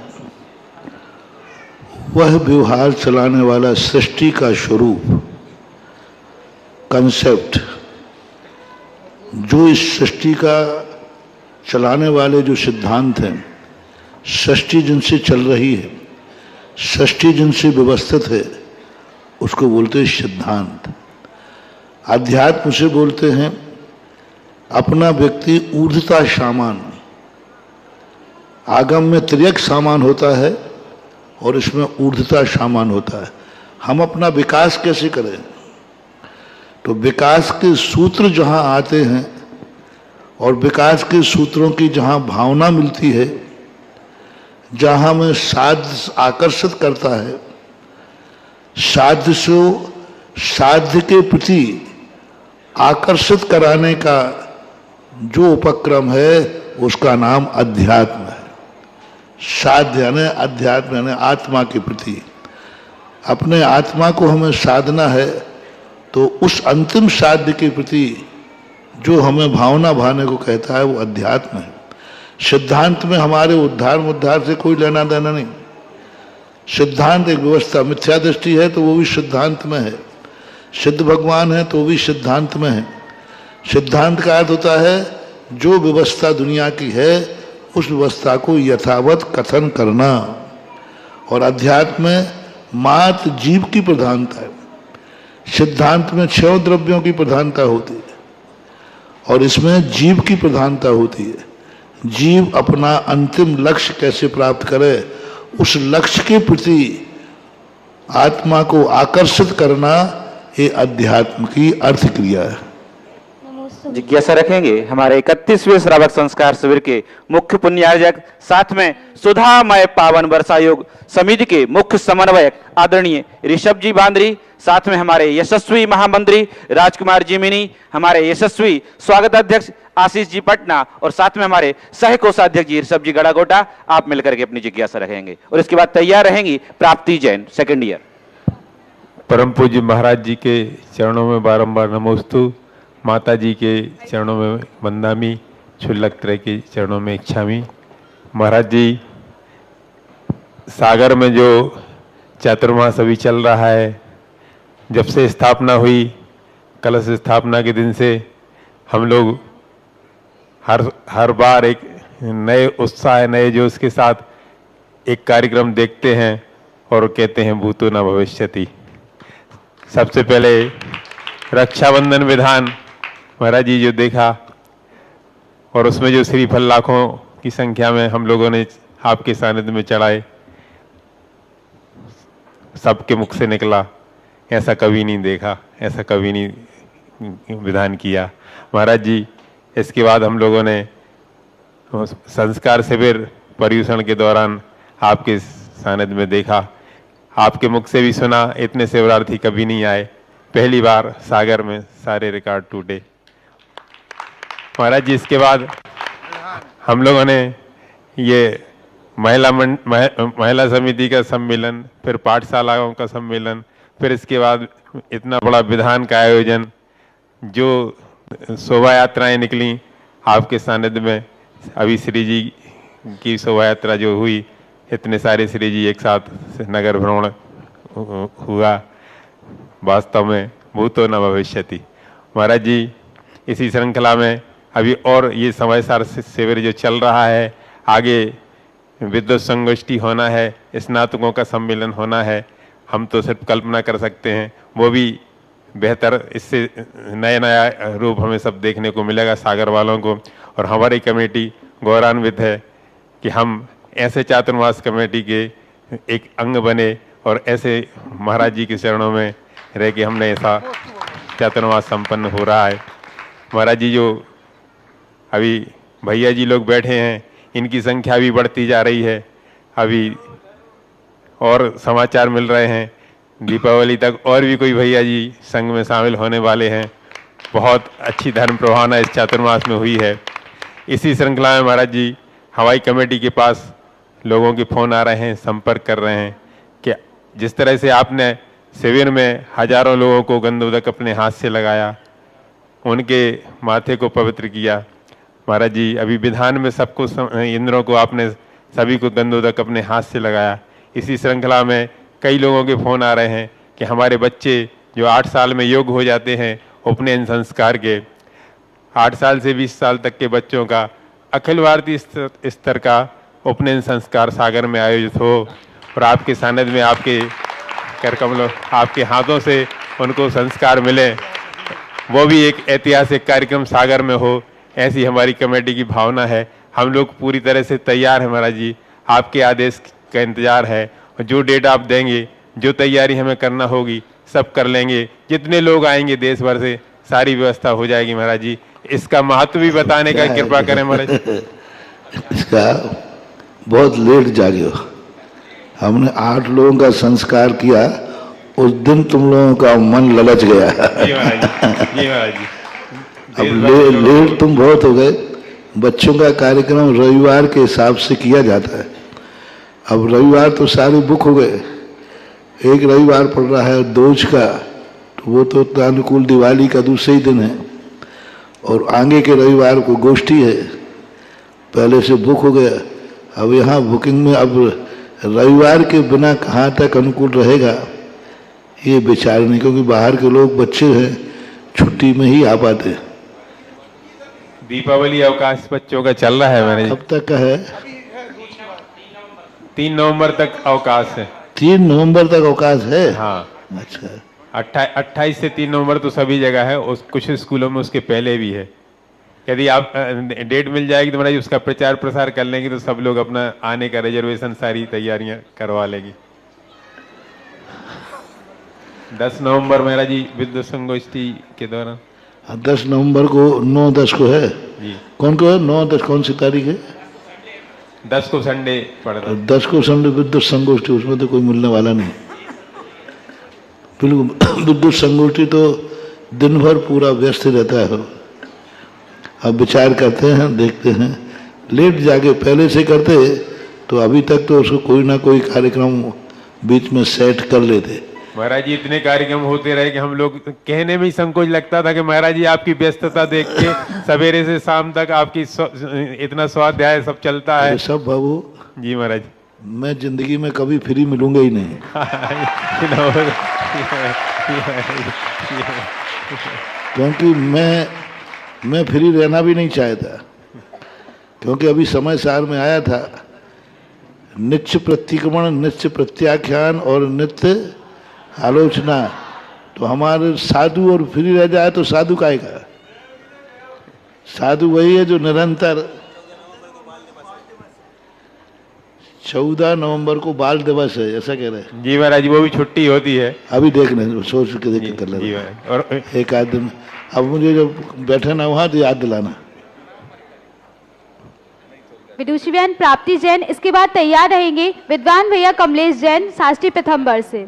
वह व्यवहार चलाने वाला सृष्टि का स्वरूप, कंसेप्ट, जो इस सृष्टि का चलाने वाले जो सिद्धांत हैं, सृष्टि जिनसे चल रही है, सृष्टि जिनसे व्यवस्थित है, उसको बोलते हैं सिद्धांत। अध्यात्म से बोलते हैं अपना व्यक्ति ऊर्ध्वता सामान। आगम में त्रियक सामान होता है और इसमें ऊर्ध्वता सामान होता है। हम अपना विकास कैसे करें? तो विकास के सूत्र जहाँ आते हैं और विकास के सूत्रों की जहाँ भावना मिलती है, जहाँ हमें साध्य आकर्षित करता है, साध्य से साध्य के प्रति आकर्षित कराने का जो उपक्रम है उसका नाम अध्यात्म है। साध्य यानी अध्यात्म यानी आत्मा के प्रति। अपने आत्मा को हमें साधना है तो उस अंतिम साध्य के प्रति जो हमें भावना भाने को कहता है वो अध्यात्म है। सिद्धांत में हमारे उद्धार से कोई लेना देना नहीं। सिद्धांत एक व्यवस्था, मिथ्या दृष्टि है तो वो भी सिद्धांत में है, सिद्ध भगवान है तो वो भी सिद्धांत में है। सिद्धांत का अर्थ होता है जो व्यवस्था दुनिया की है उस व्यवस्था को यथावत कथन करना। और अध्यात्म में मात्र जीव की प्रधानता है। सिद्धांत में 6 द्रव्यों की प्रधानता होती है और इसमें जीव की प्रधानता होती है। जीव अपना अंतिम लक्ष्य कैसे प्राप्त करे, उस लक्ष्य के प्रति आत्मा को आकर्षित करना, ये अध्यात्म की अर्थ क्रिया है। जिज्ञासा रखेंगे हमारे 31वें श्रावक संस्कार शिविर के मुख्य पुण्यार्जक, साथ में सुधामय पावन वर्षायोग समिति के मुख्य समन्वयक आदरणीय ऋषभ जी बांदरी, साथ में हमारे यशस्वी महामंत्री राजकुमार जी मिनी, हमारे यशस्वी स्वागत अध्यक्ष आशीष जी पटना और साथ में हमारे सह कोषाध्यक्ष जी ऋषभ जी गड़ागोटा, आप मिलकर के अपनी जिज्ञासा रखेंगे। और इसके बाद तैयार रहेंगी प्राप्ति जैन, सेकंड ईयर। परम पूज्य महाराज जी के चरणों में बारंबार नमोस्तु, माता जी के चरणों में वंदामी, क्षुल्लक त्रय के चरणों में इच्छामी। महाराज जी, सागर में जो चातुर्मास अभी चल रहा है, जब से स्थापना हुई, कलश स्थापना के दिन से हम लोग हर बार एक नए उत्साह, नए जोश के साथ एक कार्यक्रम देखते हैं और कहते हैं भूतो न भविष्यति। सबसे पहले रक्षाबंधन विधान महाराज जी जो देखा, और उसमें जो श्रीफल लाखों की संख्या में हम लोगों ने आपके सानिध्य में चढ़ाए, सबके मुख से निकला, ऐसा कभी नहीं देखा, ऐसा कभी नहीं विधान किया। महाराज जी, इसके बाद हम लोगों ने संस्कार शिविर पर्यूषण के दौरान आपके सानिध्य में देखा, आपके मुख से भी सुना, इतने शिवरार्थी कभी नहीं आए, पहली बार सागर में सारे रिकॉर्ड टूटे। महाराज जी, इसके बाद हम लोगों ने ये महिला समिति का सम्मेलन, फिर पाठशालाओं का सम्मेलन, फिर इसके बाद इतना बड़ा विधान का आयोजन, जो शोभा यात्राएं निकली आपके सानिध्य में, अभी श्री जी की शोभा यात्रा जो हुई, इतने सारे श्री जी एक साथ नगर भ्रमण हुआ, वास्तव में भूतो न भविष्यति। महाराज जी, इसी श्रृंखला में अभी और ये समय सार शिविर जो चल रहा है, आगे विद्वत संगोष्ठी होना है, स्नातकों का सम्मेलन होना है, हम तो सिर्फ कल्पना कर सकते हैं, वो भी बेहतर, इससे नया नया रूप हमें सब देखने को मिलेगा सागर वालों को। और हमारी कमेटी गौरवान्वित है कि हम ऐसे चातुर्मास कमेटी के एक अंग बने और ऐसे महाराज जी के चरणों में रह के हमने ऐसा चातुर्मास संपन्न हो रहा है। महाराज जी, जो अभी भैया जी लोग बैठे हैं, इनकी संख्या भी बढ़ती जा रही है। अभी और समाचार मिल रहे हैं, दीपावली तक और भी कोई भैया जी संघ में शामिल होने वाले हैं। बहुत अच्छी धर्म प्रभावना इस चातुर्मास में हुई है। इसी श्रृंखला में महाराज जी, हवाई कमेटी के पास लोगों के फ़ोन आ रहे हैं, संपर्क कर रहे हैं कि जिस तरह से आपने शिविर में हजारों लोगों को गंधोदक अपने हाथ से लगाया, उनके माथे को पवित्र किया। महाराज जी, अभी विधान में सबको इंद्रों को आपने सभी को गंधोदक अपने हाथ से लगाया। इसी श्रृंखला में कई लोगों के फ़ोन आ रहे हैं कि हमारे बच्चे जो 8 साल में योग्य हो जाते हैं, उपनयन संस्कार के 8 साल से 20 साल तक के बच्चों का अखिल भारतीय स्तर का उपनयन संस्कार सागर में आयोजित हो और आपके सानिध्य में, आपके कर कमलों, आपके हाथों से उनको संस्कार मिले, वो भी एक ऐतिहासिक कार्यक्रम सागर में हो, ऐसी हमारी कमेटी की भावना है। हम लोग पूरी तरह से तैयार हैं महाराज जी, आपके आदेश का इंतजार है और जो डेट आप देंगे, जो तैयारी हमें करना होगी, सब कर लेंगे। जितने लोग आएंगे देश भर से, सारी व्यवस्था हो जाएगी महाराज जी। इसका महत्व भी बताने का कृपा करें महाराज। इसका बहुत लेट जागे हो। हमने 8 लोगों का संस्कार किया, उस दिन तुम लोगों का मन ललच गया। जी महाराज जी। अब लेट तुम बहुत हो गए। बच्चों का कार्यक्रम रविवार के हिसाब से किया जाता है। अब रविवार तो सारे बुक हो गए, एक रविवार पड़ रहा है दोज का, तो वो तो अनुकूल दिवाली का दूसरे ही दिन है, और आगे के रविवार को गोष्ठी है, पहले से बुक हो गया। अब यहाँ बुकिंग में अब रविवार के बिना कहाँ तक अनुकूल रहेगा, ये विचार नहीं, क्योंकि बाहर के लोग बच्चे हैं, छुट्टी में ही आ पाते हैं। दीपावली अवकाश बच्चों का चल रहा है मैंने। कब तक का है? 3 नवंबर तक अवकाश है। 3 नवंबर तक अवकाश है? हाँ। अच्छा। 28 से 3 नवंबर तो सभी जगह है, उस कुछ स्कूलों में उसके पहले भी है। यदि आप डेट मिल जाएगी तो महाराज उसका प्रचार प्रसार कर लेंगे, तो सब लोग अपना आने का रिजर्वेशन, सारी तैयारियां करवा लेंगी। 10 नवंबर महाराज जी विद्वत संगोष्ठी के दौरान। 10 नवंबर को 9-10 को है जी। कौन को है? 9-10 कौन सी तारीख है? 10 को संडे पड़ता है। 10 को संडे विद्युत संगोष्ठी, उसमें तो कोई मिलने वाला नहीं। बिल्कुल, विद्युत संगोष्ठी तो दिन भर पूरा व्यस्त रहता है। अब विचार करते हैं, देखते हैं। लेट जाके पहले से करते तो अभी तक तो उसको कोई ना कोई कार्यक्रम बीच में सेट कर लेते। महाराज जी इतने कार्यक्रम होते रहे कि हम लोग कहने में ही संकोच लगता था कि महाराज जी आपकी व्यस्तता देख के सवेरे से शाम तक आपकी इतना स्वाध्याय सब चलता है। सब बाबू जी महाराज, मैं जिंदगी में कभी फ्री मिलूंगा ही नहीं। क्योंकि मैं फ्री रहना भी नहीं चाहता, क्योंकि अभी समय सार में आया था नित्य प्रतिक्रमण, नित्य प्रत्याख्यान और नित्य आलोचना। तो हमारे साधु और फ्री रह जाए तो साधु काहे का? साधु वही है जो निरंतर 14 नवंबर को बाल दिवस है, ऐसा कह रहे हैं। जी महाराज, वो भी छुट्टी होती है। अभी देख लें, सोच के देख कर लें और एक आध दिन। अब मुझे जब बैठे ना वहाँ तो याद दिलाना। विदुषी बहन प्राप्ति जैन, इसके बाद तैयार रहेंगे विद्वान भैया कमलेश जैन शास्त्री प्रथम वर्ष से।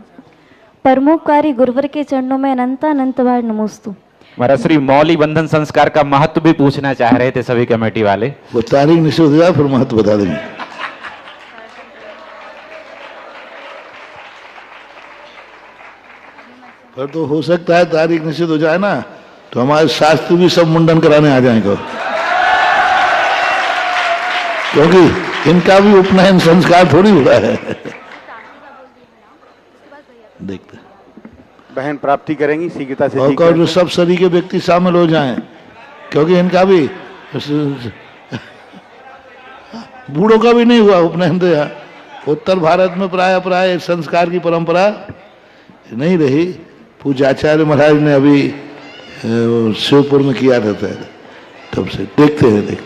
परमोपकारी गुरुवर के चरणों में अनंत अनंत बार नमोस्तु। महाराज श्री मौली बंधन संस्कार का महत्व भी पूछना चाह रहे थे सभी कमेटी वाले। वो तारीख निश्चित हो जाए फिर महत्व बता देंगे। फिर तो हो सकता है तारीख निश्चित हो जाए ना तो हमारे शास्त्री भी सब मुंडन कराने आ जाएंगे, क्योंकि इनका भी उपनयन संस्कार थोड़ी हुआ है। देखते बहन प्राप्ति करेंगी शीघ्रता से। और जो सब सरी के व्यक्ति शामिल हो जाएं, क्योंकि इनका भी बूढ़ों का भी नहीं हुआ उपनयन। तो यहाँ उत्तर भारत में प्राय संस्कार की परंपरा नहीं रही। पूज्याचार्य महाराज ने अभी शिवपुर में किया था, तब से देखते हैं।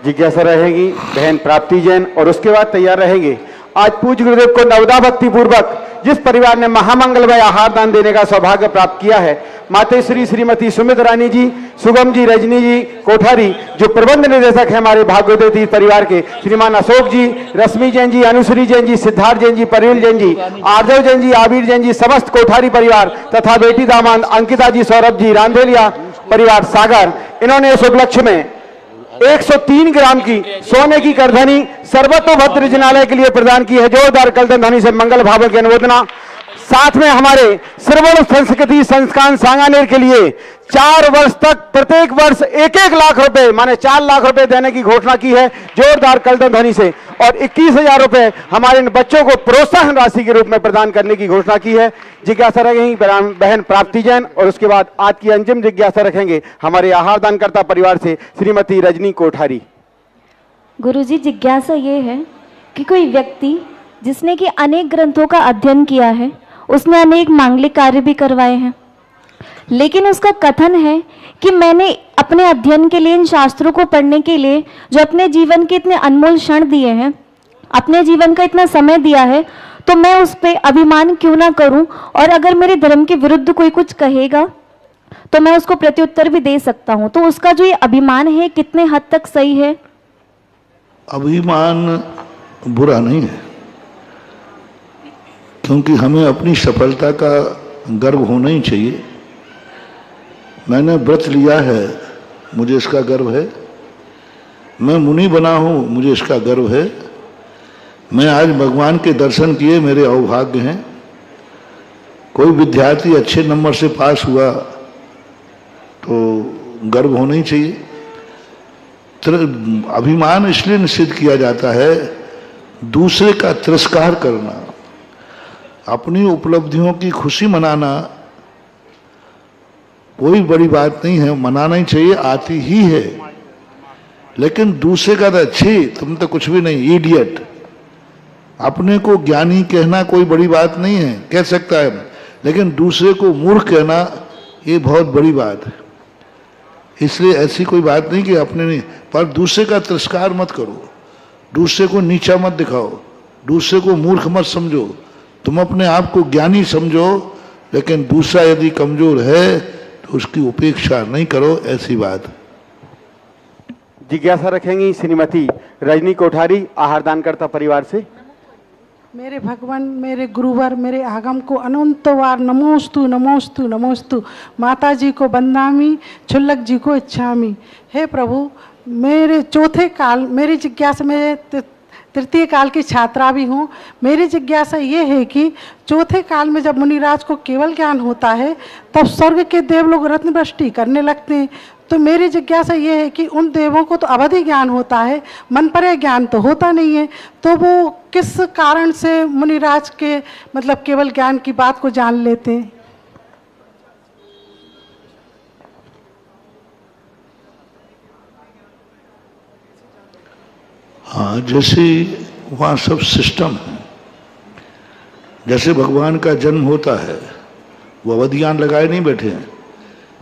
जिज्ञासा रहेगी बहन प्राप्ति जैन, और उसके बाद तैयार रहेंगे आज पूज्य गुरुदेव को नवदा भक्ति पूर्वक जिस परिवार ने महामंगलमय आहार दान देने का सौभाग्य प्राप्त किया है, मातेश्री श्रीमती सुमित रानी जी, सुगम जी, रजनी जी कोठारी, जो प्रबंध निदेशक है हमारे भागवत तीर्थ परिवार के, श्रीमान अशोक जी, रश्मि जैन जी, अनुश्री जैन जी, सिद्धार्थ जैन जी, परिल जैन जी, आर्जव जैन जी, आबिर जैन जी, समस्त कोठारी परिवार तथा बेटी दामाद अंकिता जी, सौरभ जी, रांधेलिया परिवार सागर, इन्होंने इस उपलक्ष्य में 103 ग्राम की सोने की करधनी सर्वतोभद्र जिनालय के लिए प्रदान की है। जोरदार कलदन ध्वनि से मंगल भावों की अनुमोदना। साथ में हमारे श्रवण संस्कृति संस्थान सांगानेर के लिए 4 वर्ष तक प्रत्येक वर्ष 1-1 लाख रुपए माने 4 लाख रुपए देने की घोषणा की है जोरदार कलदन ध्वनि से, और 21,000 रुपए हमारे इन बच्चों को प्रोत्साहन राशि के रूप में प्रदान करने की घोषणा की है। जिज्ञासा रखेंगी बहन प्राप्ति जैन, और उसके बाद आज की अंतिम जिज्ञासा रखेंगे हमारे आहार दानकर्ता परिवार से श्रीमती रजनी कोठारी। गुरुजी, जिज्ञासा ये है कि कोई व्यक्ति जिसने कि अनेक ग्रंथों का अध्ययन किया है, उसने अनेक मांगलिक कार्य भी करवाए हैं, लेकिन उसका कथन है कि मैंने अपने अध्ययन के लिए, इन शास्त्रों को पढ़ने के लिए जो अपने जीवन के इतने अनमोल क्षण दिए हैं, अपने जीवन का इतना समय दिया है, तो मैं उस पर अभिमान क्यों ना करूं, और अगर मेरे धर्म के विरुद्ध कोई कुछ कहेगा तो मैं उसको प्रत्युत्तर भी दे सकता हूं। तो उसका जो ये अभिमान है कितने हद तक सही है? अभिमान बुरा नहीं है, क्योंकि हमें अपनी सफलता का गर्व होना ही चाहिए। मैंने व्रत लिया है, मुझे इसका गर्व है। मैं मुनि बना हूँ, मुझे इसका गर्व है। मैं आज भगवान के दर्शन किए, मेरे अवभाग्य हैं। कोई विद्यार्थी अच्छे नंबर से पास हुआ तो गर्व होना ही चाहिए। अभिमान इसलिए निषिद्ध किया जाता है, दूसरे का तिरस्कार करना, अपनी उपलब्धियों की खुशी मनाना कोई बड़ी बात नहीं है, मनाना ही चाहिए, आती ही है। लेकिन दूसरे का तो अच्छी, तुम तो कुछ भी नहीं, इडियट। अपने को ज्ञानी कहना कोई बड़ी बात नहीं है, कह सकता है, लेकिन दूसरे को मूर्ख कहना ये बहुत बड़ी बात है। इसलिए ऐसी कोई बात नहीं कि अपने नहीं, पर दूसरे का तिरस्कार मत करो, दूसरे को नीचा मत दिखाओ, दूसरे को मूर्ख मत समझो। तुम अपने आप को ज्ञानी समझो, लेकिन दूसरा यदि कमजोर है तो उसकी उपेक्षा नहीं करो, ऐसी बात। जिज्ञासा रखेंगी श्रीमती रजनी कोठारी आहार दानकर्ता परिवार से। मेरे भगवान, मेरे गुरुवर, मेरे आगम को अनंतवार नमोस्तु नमोस्तु नमोस्तु। माता जी को बंदामी, छुल्लक जी को इच्छामी। हे प्रभु, मेरे चौथे काल, मेरी जिज्ञासा में तृतीय काल की छात्रा भी हूँ। मेरी जिज्ञासा ये है कि चौथे काल में जब मुनिराज को केवल ज्ञान होता है तब स्वर्ग के देव लोग रत्न वृष्टि करने लगते हैं। तो मेरी जिज्ञासा ये है कि उन देवों को तो अवधि ज्ञान होता है, मन परे ज्ञान तो होता नहीं है, तो वो किस कारण से मुनिराज के मतलब केवल ज्ञान की बात को जान लेते हैं? हाँ, जैसे वहाँ सब सिस्टम है। जैसे भगवान का जन्म होता है, वो अवधि ज्ञान लगाए नहीं बैठे हैं।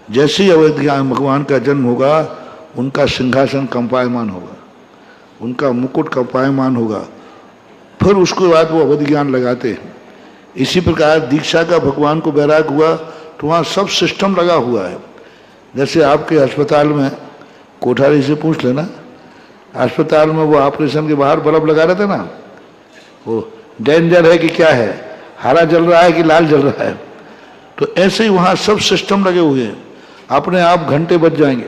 जैसे ही अवधि ज्ञान भगवान का जन्म होगा, उनका सिंहासन कंपायमान होगा, उनका मुकुट कंपायमान होगा, फिर उसके बाद वो अवधि ज्ञान लगाते हैं। इसी प्रकार दीक्षा का भगवान को वैराग हुआ तो वहाँ सब सिस्टम लगा हुआ है। जैसे आपके अस्पताल में, कोठारी से पूछ लेना, अस्पताल में वो ऑपरेशन के बाहर बल्ब लगा रहे थे ना, वो डेंजर है कि क्या है, हरा जल रहा है कि लाल जल रहा है। तो ऐसे ही वहाँ सब सिस्टम लगे हुए हैं। अपने आप घंटे बज जाएंगे,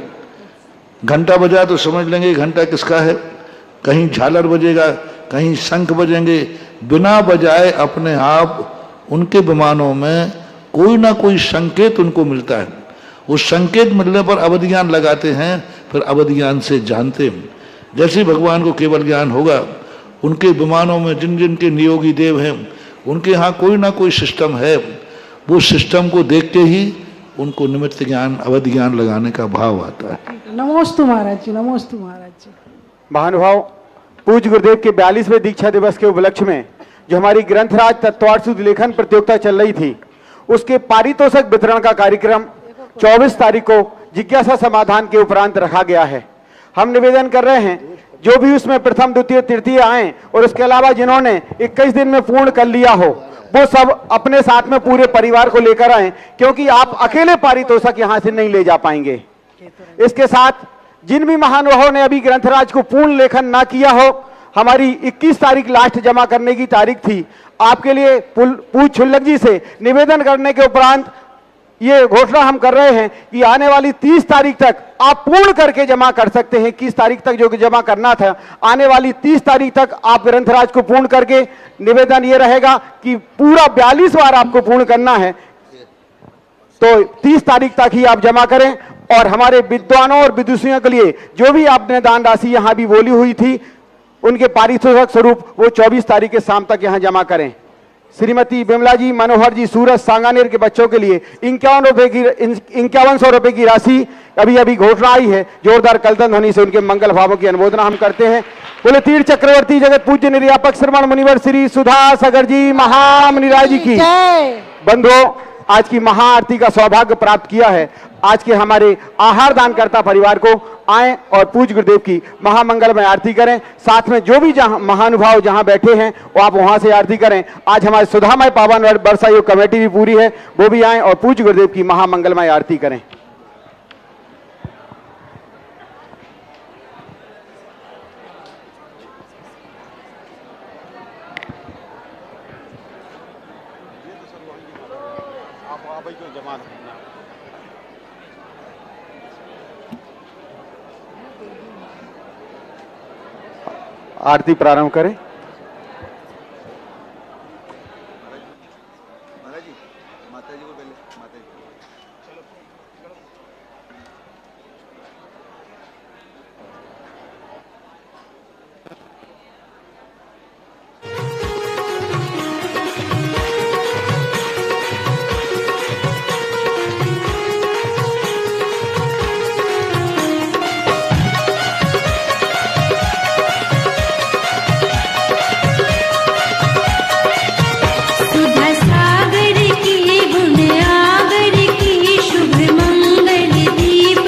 घंटा बजा तो समझ लेंगे घंटा किसका है, कहीं झालर बजेगा, कहीं शंख बजेंगे, बिना बजाए अपने आप उनके विमानों में कोई ना कोई संकेत उनको मिलता है। उस संकेत मिलने पर अवधि ज्ञान लगाते हैं, फिर अवधि ज्ञान से जानते हैं। जैसे भगवान को केवल ज्ञान होगा, उनके विमानों में जिन जिन के नियोगी देव हैं, उनके यहाँ कोई ना कोई सिस्टम है। वो सिस्टम को देख के ही उनको निमित्त ज्ञान, अवधि ज्ञान लगाने का भाव आता है। नमोस्तु महाराज जी, नमोस्तु महाराज जी। महानुभाव, पूज्य गुरुदेव के 42वें दीक्षा दिवस के उपलक्ष्य में जो हमारी ग्रंथराज तत्वार्थ शुद्ध लेखन प्रतियोगिता चल रही थी, उसके पारितोषिक वितरण का कार्यक्रम 24 तारीख को जिज्ञासा समाधान के उपरांत रखा गया है। हम निवेदन कर रहे हैं, जो भी उसमें प्रथम द्वितीय तृतीय आए और उसके अलावा जिन्होंने 21 दिन में पूर्ण कर लिया हो, वो सब अपने साथ में पूरे परिवार को लेकर आए, क्योंकि आप अकेले पारितोषिक यहां से नहीं ले जा पाएंगे। इसके साथ जिन भी महानुभावों ने अभी ग्रंथराज को पूर्ण लेखन ना किया हो, हमारी 21 तारीख लास्ट जमा करने की तारीख थी। आपके लिए पूज्य छुल्लक जी से निवेदन करने के उपरांत ये घोषणा हम कर रहे हैं कि आने वाली 30 तारीख तक आप पूर्ण करके जमा कर सकते हैं। 21 तारीख तक जो जमा करना था, आने वाली 30 तारीख तक आप ग्रंथराज को पूर्ण करके, निवेदन ये रहेगा कि पूरा 42 बार आपको पूर्ण करना है, तो 30 तारीख तक ही आप जमा करें। और हमारे विद्वानों और विदुषियों के लिए जो भी आपने दान राशि यहां भी बोली हुई थी, उनके पारितोषिक स्वरूप वो 24 तारीख के शाम तक यहां जमा करें। श्रीमती बिमला जी, मनोहर जी, सूरज सांगानेर के बच्चों के लिए 5100 रुपए की राशि अभी अभी घोषणा आई है। जोरदार कलतन ध्वनि से उनके मंगल भावों की अनुमोदना हम करते हैं। बोले तीर्थ चक्रवर्ती जगत पूज्य निर्यापक श्रवण मुनिवर श्री सुधा सागर जी महामुनिराज जी की बंधुओं, आज की महाआरती का सौभाग्य प्राप्त किया है। आज के हमारे आहार दानकर्ता परिवार को आए और पूज्य गुरुदेव की महामंगलमय आरती करें। साथ में जो भी जहां महानुभाव जहां बैठे हैं वो आप वहां से आरती करें। आज हमारे सुधामय पावन वर्षा योग कमेटी भी पूरी है, वो भी आए और पूज्य गुरुदेव की महामंगलमय आरती करें। आरती प्रारंभ करें। सागर की गुण आगर की शुभ मंगल दीप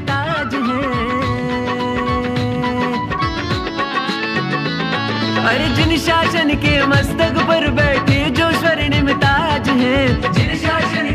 ताज है। अरे जिन शासन के मस्तक पर बैठे जो स्वर्णिम ताज है, जिन शासन